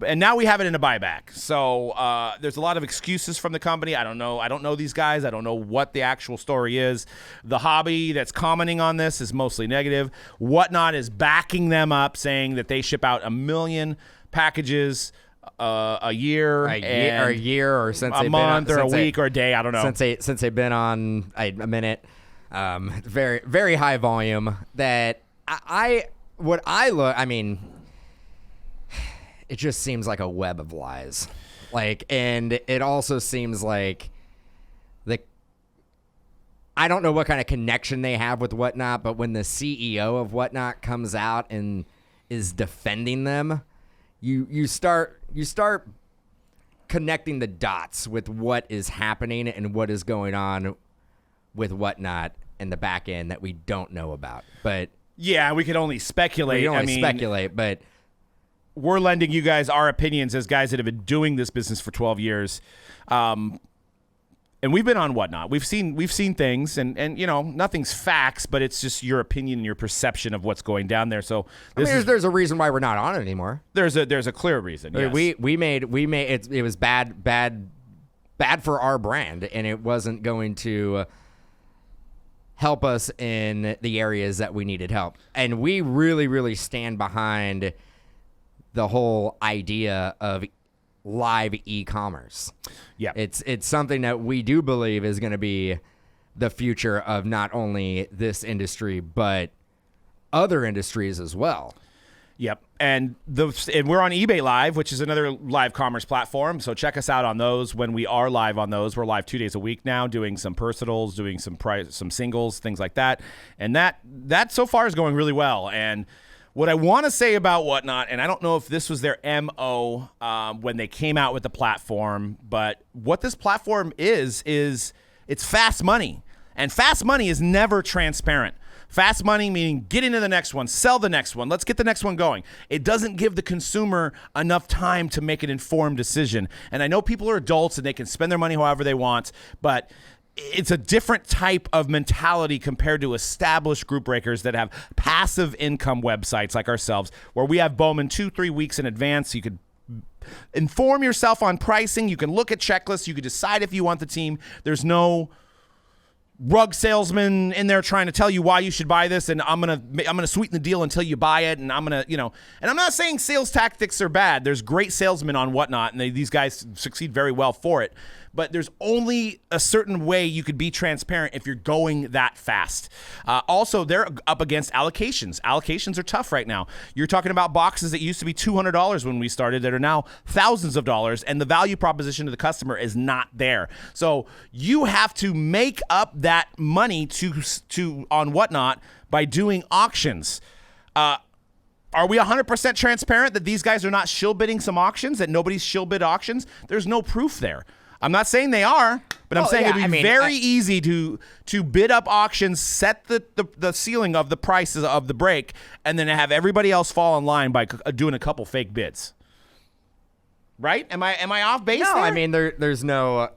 and now we have it in a buyback. So there's a lot of excuses from the company. I don't know these guys. I don't know what the actual story is. The hobby that's commenting on this is mostly negative. Whatnot is backing them up, saying that they ship out 1 million packages a year, or since a month, or a week, or a day. I don't know. Since they've been on a minute, very very high volume. That it just seems like a web of lies. And it also seems like I don't know what kind of connection they have with Whatnot, but when the CEO of Whatnot comes out and is defending them, you start connecting the dots with what is happening and what is going on with Whatnot in the back end that we don't know about. But yeah, we could only speculate. But we're lending you guys our opinions as guys that have been doing this business for 12 years. And we've been on Whatnot. We've seen things, and nothing's facts, but it's just your opinion and your perception of what's going down there. So there's a reason why we're not on it anymore. There's a clear reason. Yes. We made it was bad for our brand, and it wasn't going to help us in the areas that we needed help. And we really, really stand behind the whole idea of live e-commerce. Yeah. It's something that we do believe is going to be the future of not only this industry, but other industries as well. Yep. And we're on eBay Live, which is another live commerce platform. So check us out on those when we are live on those. We're live 2 days a week now, doing some personals, doing some singles, things like that. And that so far is going really well. And what I want to say about Whatnot, and I don't know if this was their MO when they came out with the platform, but what this platform is it's fast money. And fast money is never transparent. Fast money meaning get into the next one, sell the next one, let's get the next one going. It doesn't give the consumer enough time to make an informed decision. And I know people are adults and they can spend their money however they want, but it's a different type of mentality compared to established group breakers that have passive income websites like ourselves, where we have Bowman 2-3 weeks in advance. You could inform yourself on pricing. You can look at checklists. You can decide if you want the team. There's no rug salesman in there trying to tell you why you should buy this, and I'm gonna sweeten the deal until you buy it, and I'm gonna, and I'm not saying sales tactics are bad. There's great salesmen on Whatnot, and these guys succeed very well for it. But there's only a certain way you could be transparent if you're going that fast. Also, they're up against allocations. Allocations are tough right now. You're talking about boxes that used to be $200 when we started that are now thousands of dollars, and the value proposition to the customer is not there. So you have to make up that money to on Whatnot by doing auctions. Are we 100% transparent that these guys are not shill bidding some auctions, that nobody's shill bid auctions? There's no proof there. I'm not saying they are, but I'm saying it'd be very easy to bid up auctions, set the ceiling of the prices of the break, and then have everybody else fall in line by doing a couple fake bids. Right? Am I off base? No, there? I mean there's no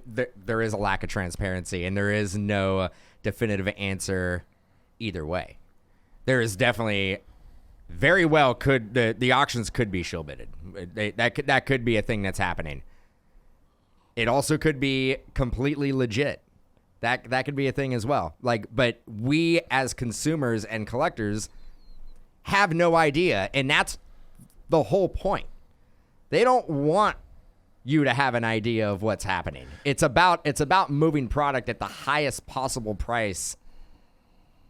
there is a lack of transparency, and there is no definitive answer either way. There is definitely very well the auctions could be shill bidded. That could be a thing that's happening. It also could be completely legit. That could be a thing as well. But we as consumers and collectors have no idea, and that's the whole point. They don't want you to have an idea of what's happening. It's about moving product at the highest possible price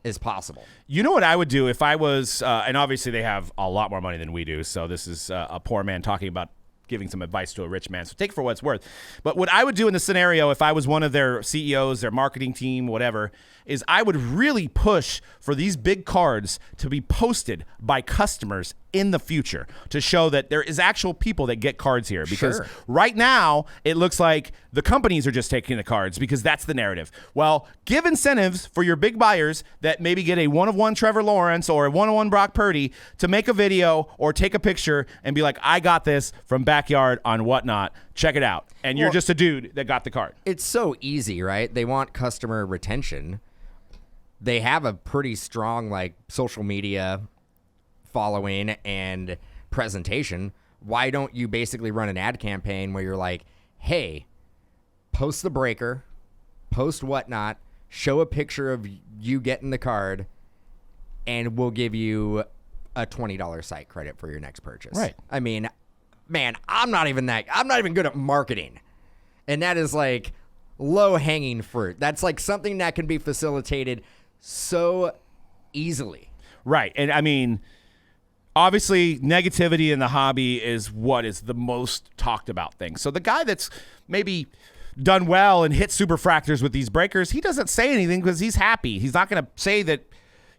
as possible. You know what I would do if I was, and obviously they have a lot more money than we do, so this is a poor man talking about giving some advice to a rich man, so take it for what it's worth. But what I would do in this scenario, if I was one of their CEOs, their marketing team, whatever, is I would really push for these big cards to be posted by customers in the future to show that there is actual people that get cards here. Because right now, it looks like the companies are just taking the cards because that's the narrative. Well, give incentives for your big buyers that maybe get a one-of-one Trevor Lawrence or a one-of-one Brock Purdy to make a video or take a picture and be like, I got this from Backyard on Whatnot. Check it out. And you're just a dude that got the card. It's so easy, right? They want customer retention. They have a pretty strong social media following and presentation. Why don't you basically run an ad campaign where you're like, hey, post the breaker, post Whatnot, show a picture of you getting the card, and we'll give you a $20 site credit for your next purchase. Right. I mean, man, I'm not even good at marketing. And that is low hanging fruit. That's something that can be facilitated so easily. Right. And I mean, obviously negativity in the hobby is what is the most talked about thing. So the guy that's maybe done well and hit superfractors with these breakers, he doesn't say anything because he's happy. He's not going to say that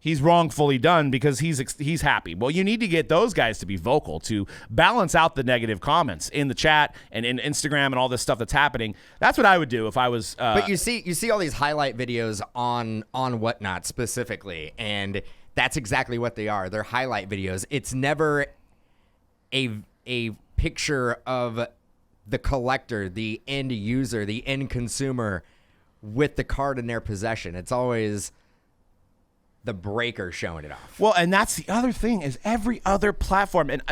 he's wrongfully done because he's happy. Well, you need to get those guys to be vocal to balance out the negative comments in the chat and in Instagram and all this stuff that's happening. That's what I would do if I was. But you see all these highlight videos on Whatnot specifically, and that's exactly what they are. They're highlight videos. It's never a picture of the collector, the end user, the end consumer with the card in their possession. It's always the breaker showing it off. Well, and that's the other thing is every other platform, and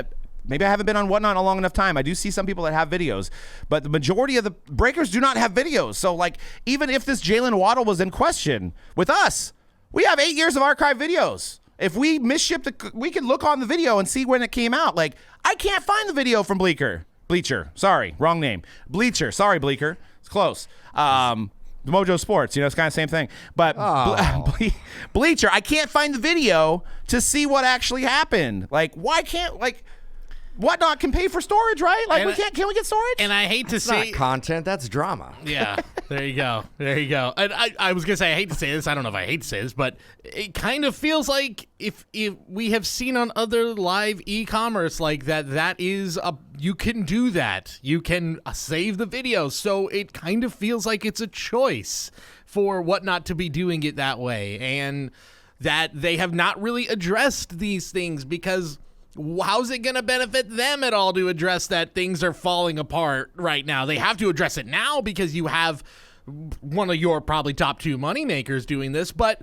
maybe I haven't been on Whatnot in a long enough time. I do see some people that have videos, but the majority of the breakers do not have videos. So, like, even if this Jalen Waddle was in question with us, we have 8 years of archived videos. If we misshipped, we can look on the video and see when it came out. Like, I can't find the video from Bleacher. Sorry, wrong name. Bleacher. Sorry, Bleaker. It's close. Mojo Sports, it's kind of the same thing. But Bleacher, I can't find the video to see what actually happened. Like, why can't, like, Whatnot can pay for storage, right? Like, can we get storage? And I hate to It's say not content, that's drama. Yeah, there you go. And I was going to say, I hate to say this. I don't know if I hate to say this, but it kind of feels like if we have seen on other live e-commerce like that is you can do that. You can save the video. So it kind of feels like it's a choice for Whatnot to be doing it that way. And that they have not really addressed these things because how's it going to benefit them at all to address that things are falling apart right now? They have to address it now because you have one of your probably top 2 moneymakers doing this, but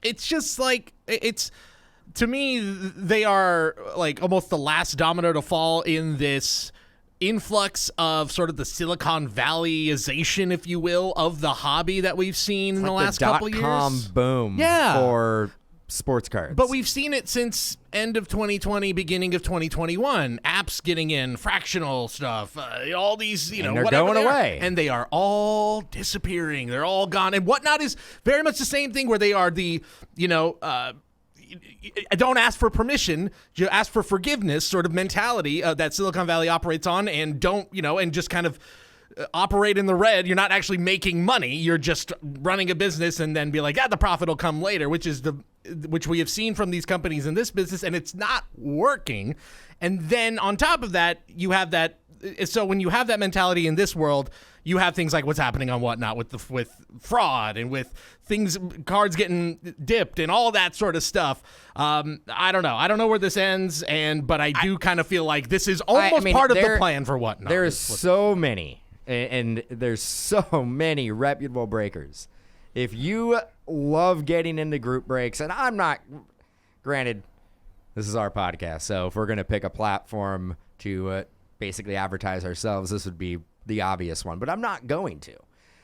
it's just like, to me, they are like almost the last domino to fall in this influx of sort of the Silicon Valleyization, if you will, of the hobby that we've seen in the last couple years. .com boom for sports cards. But we've seen it since end of 2020, beginning of 2021. Apps getting in, fractional stuff, all these, and they're going away. And they are all disappearing. They're all gone. And Whatnot is very much the same thing where they are the, don't ask for permission, you ask for forgiveness sort of mentality that Silicon Valley operates on, and don't, and just kind of operate in the red. You're not actually making money. You're just running a business and then be like, the profit will come later, which we have seen from these companies in this business, and it's not working. And then on top of that, you have that. So when you have that mentality in this world, you have things like what's happening on Whatnot with fraud and with things, cards getting dipped and all that sort of stuff. I don't know. I don't know where this ends, but I do kind of feel like this is almost part of the plan for Whatnot. There's so many, and there's so many reputable breakers. If you love getting into group breaks, and I'm not, granted, this is our podcast, so if we're going to pick a platform to basically advertise ourselves, this would be the obvious one, but I'm not going to.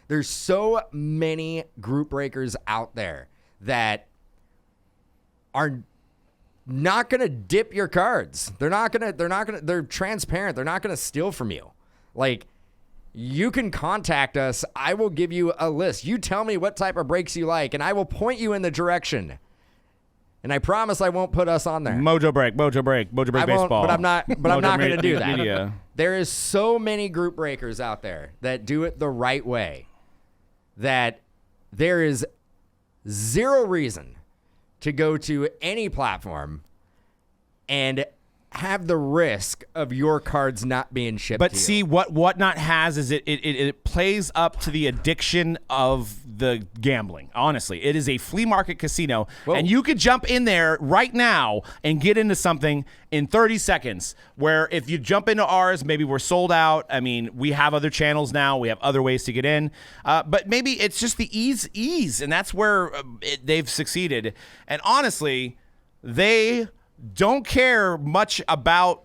There's so many group breakers out there that are not going to dip your cards. They're transparent. They're not going to steal from you. Like, you can contact us. I will give you a list. You tell me what type of breaks you like, and I will point you in the direction. And I promise I won't put us on there. Mojobreak baseball. But I'm not going to do that. Media. There is so many group breakers out there that do it the right way that there is zero reason to go to any platform and have the risk of your cards not being shipped But to you. see, what Whatnot has is it plays up to the addiction of the gambling. Honestly, it is a flea market casino, and you could jump in there right now and get into something in 30 seconds, where if you jump into ours, maybe we're sold out. I mean, we have other channels now. We have other ways to get in. But maybe it's just the ease, and that's where they've succeeded. And honestly, they don't care much about.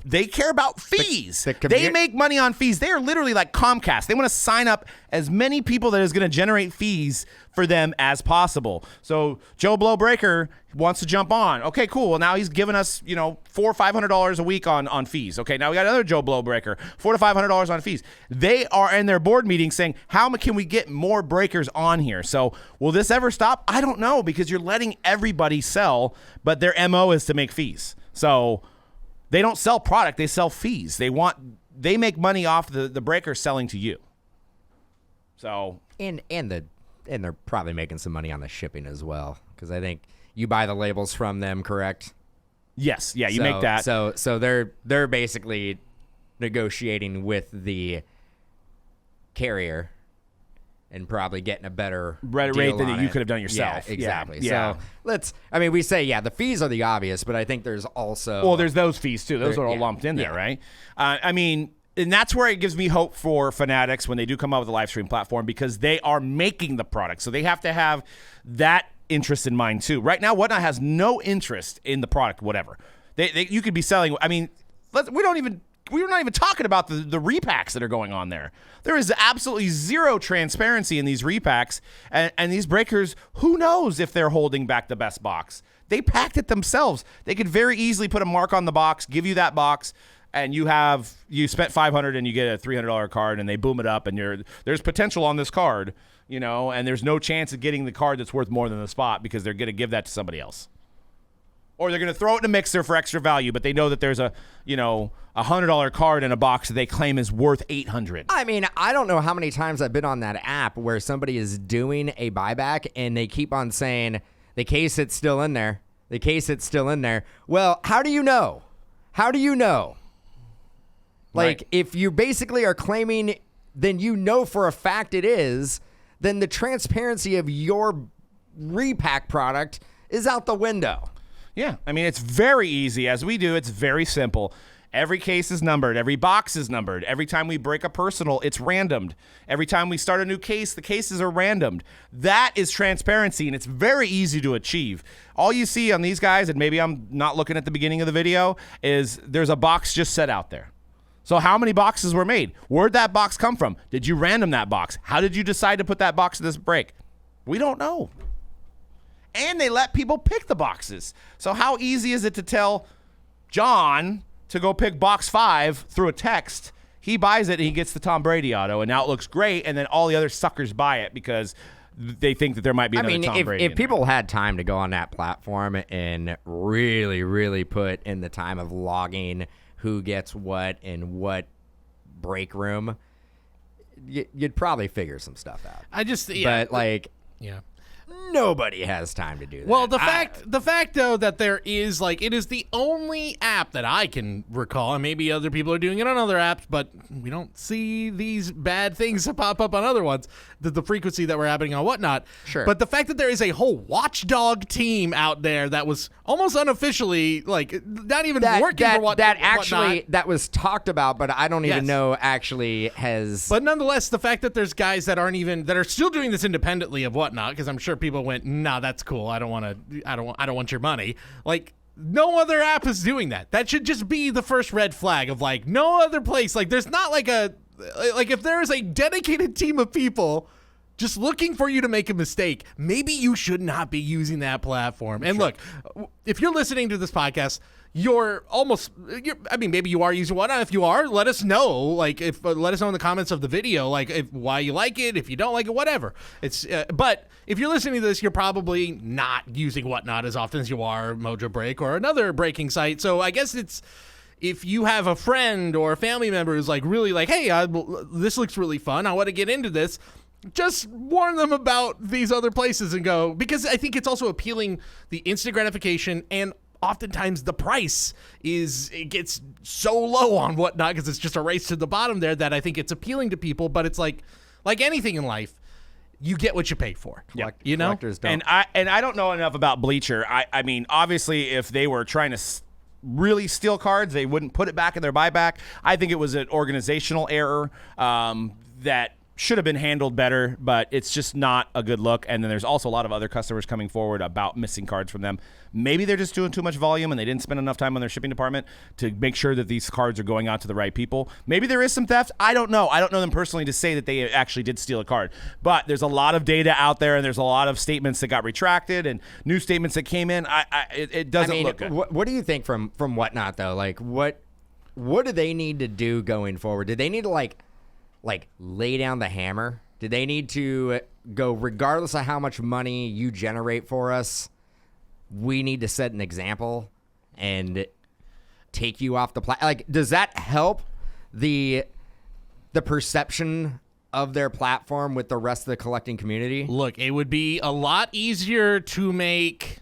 They care about fees. They make money on fees. They are literally like Comcast. They want to sign up as many people that is going to generate fees for them as possible. So Joe Blow Breaker wants to jump on. Okay, cool. Well, now he's giving us, $400 or $500 a week on fees. Okay, now we got another Joe Blow Breaker, $400 to $500 on fees. They are in their board meeting saying, how can we get more breakers on here? So will this ever stop? I don't know, because you're letting everybody sell, but their MO is to make fees. So they don't sell product, they sell fees. They make money off the breaker selling to you. So and they're probably making some money on the shipping as well, because I think you buy the labels from them, correct? Yes, yeah, you make that. So they're basically negotiating with the carrier and probably getting a better rate than you could have done yourself. Yeah, exactly. Yeah. So we say, the fees are the obvious, but I think there's also... there's those fees too. Those are all lumped in there, right? And that's where it gives me hope for Fanatics when they do come out with a live stream platform, because they are making the product. So they have to have that interest in mind too. Right now, Whatnot has no interest in the product, whatever. You could be selling. I mean, we're not even talking about the repacks that are going on there. There is absolutely zero transparency in these repacks, and these breakers, who knows if they're holding back the best box. They packed it themselves. They could very easily put a mark on the box, give you that box, and you spent $500 and you get a $300 card, and they boom it up, and there's potential on this card, and there's no chance of getting the card that's worth more than the spot because they're going to give that to somebody else. Or they're going to throw it in a mixer for extra value, but they know that there's a $100 card in a box that they claim is worth $800. I mean, I don't know how many times I've been on that app where somebody is doing a buyback and they keep on saying, the case it's still in there. The case it's still in there. Well, how do you know? How do you know? Like, if you basically are claiming, then you know for a fact it is, then the transparency of your repack product is out the window. Yeah, I mean, it's very easy. As we do, it's very simple. Every case is numbered. Every box is numbered. Every time we break a personal, it's randomed. Every time we start a new case, the cases are randomed. That is transparency, and it's very easy to achieve. All you see on these guys, and maybe I'm not looking at the beginning of the video, is there's a box just set out there. So how many boxes were made? Where'd that box come from? Did you random that box? How did you decide to put that box in this break? We don't know. And they let people pick the boxes. So how easy is it to tell John to go pick box 5 through a text? He buys it and he gets the Tom Brady auto, and now it looks great, and then all the other suckers buy it because they think that there might be another Tom Brady. If people had time to go on that platform and really, really put in the time of logging who gets what in what break room, you'd probably figure some stuff out. Nobody has time to do that. Well, the fact though that there is it is the only app that I can recall, and maybe other people are doing it on other apps, but we don't see these bad things pop up on other ones. The frequency that we're happening on whatnot. Sure. But the fact that there is a whole watchdog team out there that was almost unofficially not even working for whatnot. That was talked about, but I don't even know actually has. But nonetheless, the fact that there's guys that are still doing this independently of whatnot, because I'm sure people went, nah, that's cool. I don't want your money. No other app is doing that. That should just be the first red flag of no other place. There's not if there is a dedicated team of people just looking for you to make a mistake, maybe you should not be using that platform. And look, if you're listening to this podcast, maybe you are using whatnot. If you are, let us know. Let us know in the comments of the video, why you like it, if you don't like it, whatever. But if you're listening to this, you're probably not using whatnot as often as you are Mojobreak or another breaking site. So I guess if you have a friend or a family member who's really hey, this looks really fun, I want to get into this, just warn them about these other places and go, because I think it's also appealing, the instant gratification, and oftentimes the price it gets so low on whatnot because it's just a race to the bottom there that I think it's appealing to people. But it's like anything in life, you get what you pay for. Yeah, Collectors don't. And I don't know enough about Bleacher. I mean, obviously, if they were trying to really steal cards, they wouldn't put it back in their buyback. I think it was an organizational error that should have been handled better, but it's just not a good look. And then there's also a lot of other customers coming forward about missing cards from them. Maybe they're just doing too much volume and they didn't spend enough time on their shipping department to make sure that these cards are going out to the right people. Maybe there is some theft. I don't know. I don't know them personally to say that they actually did steal a card. But there's a lot of data out there, and there's a lot of statements that got retracted and new statements that came in. It doesn't look good. What do you think from whatnot, though? What do they need to do going forward? Do they need to lay down the hammer? Do they need to go, regardless of how much money you generate for us, we need to set an example and take you off the platform? Does that help the perception of their platform with the rest of the collecting community? Look, it would be a lot easier to make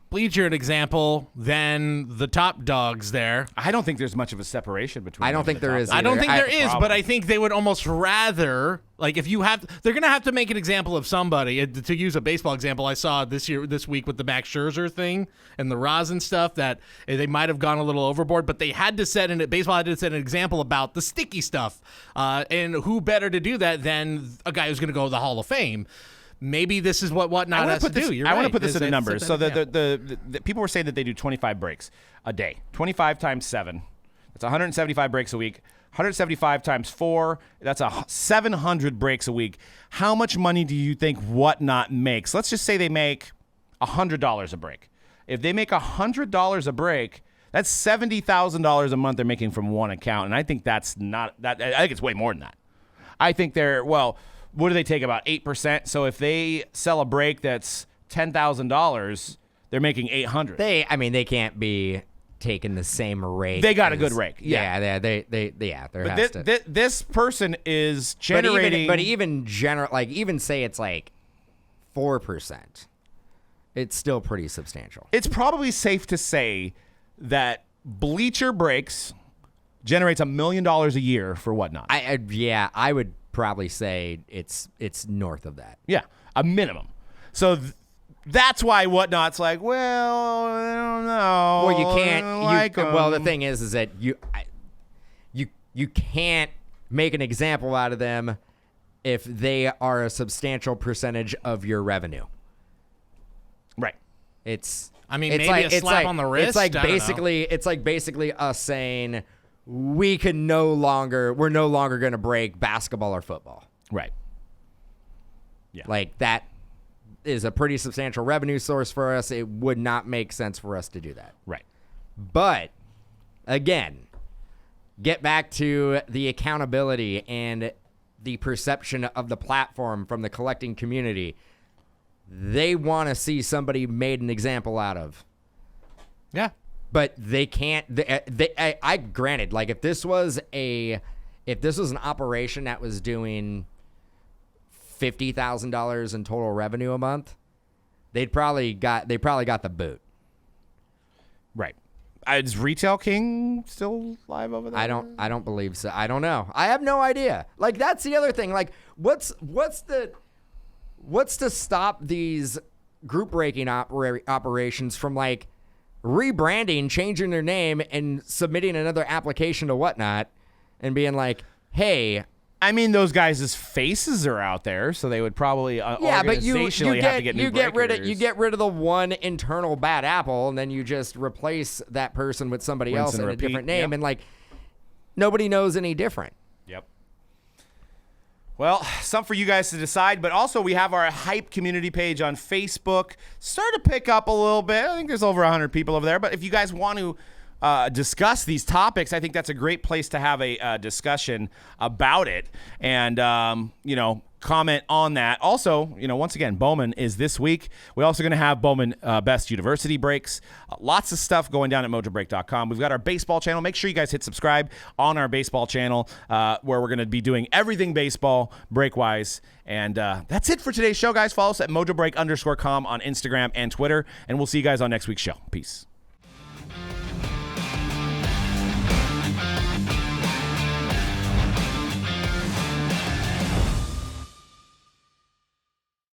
Bleacher an example than the top dogs there. I don't think there's much of a separation between. I don't think there is. I don't think there is, but I think they would almost rather, if you have, they're going to have to make an example of somebody. To use a baseball example, I saw this week with the Max Scherzer thing and the rosin stuff that they might have gone a little overboard, but they had to set baseball had to set an example about the sticky stuff, and who better to do that than a guy who's going to go to the Hall of Fame. maybe this is what Whatnot has to do. You're I want right. to put this in the It's numbers. a So better- the people were saying that they do 25 breaks a day. 25 times 7. That's 175 breaks a week. 175 times 4. That's 700 breaks a week. How much money do you think Whatnot makes? Let's just say they make $100 a break. If they make $100 a break, that's $70,000 a month they're making from one account, and I think that's not that. I think it's way more than that. I think what do they take, about 8%? So if they sell a break that's $10,000, they're making $800. They can't be taking the same rate. They got a good rake. Yeah. There This person is generating. But even even say it's like 4%. It's still pretty substantial. It's probably safe to say that Bleacher Breaks generates $1 million a year for Whatnot. I would probably say it's north of that. Yeah, a minimum. So that's why Whatnot's like, well, I don't know. Well, you can't. Well, the thing is that you can't make an example out of them if they are a substantial percentage of your revenue. right. It's. maybe a slap on the wrist. It's like basically us saying we're no longer going to break basketball or football. Right. Like that is a pretty substantial revenue source for us. It would not make sense for us to do that. Right. But again, get back to the accountability and the perception of the platform from the collecting community. They want to see somebody made an example out of. Yeah. But they can't. I granted, like if this was an operation that was doing $50,000 in total revenue a month, they probably got the boot. Right. Is Retail King still live over there? I don't believe so. I don't know. I have no idea. Like that's the other thing. Like what's to stop these group breaking operations from like rebranding, changing their name, and submitting another application to Whatnot, and being like, "Hey." I mean, those guys' faces are out there, so they would probably organizationally have to get new breakers. You get rid of the one internal bad apple, and then you just replace that person with somebody Rinse else and in repeat. a different name, Yep. and like nobody knows any different. Yep. Well, some for you guys to decide, but also we have our hype community page on Facebook. Start to pick up a little bit. I think there's over 100 people over there, but if you guys want to discuss these topics, I think that's a great place to have a discussion about it and, comment on that. Also, once again, Bowman is this week. We're also going to have Bowman Best University breaks. Lots of stuff going down at Mojobreak.com. We've got our baseball channel. Make sure you guys hit subscribe on our baseball channel where we're going to be doing everything baseball break-wise. And that's it for today's show, guys. Follow us at Mojobreak_com on Instagram and Twitter. And we'll see you guys on next week's show. Peace.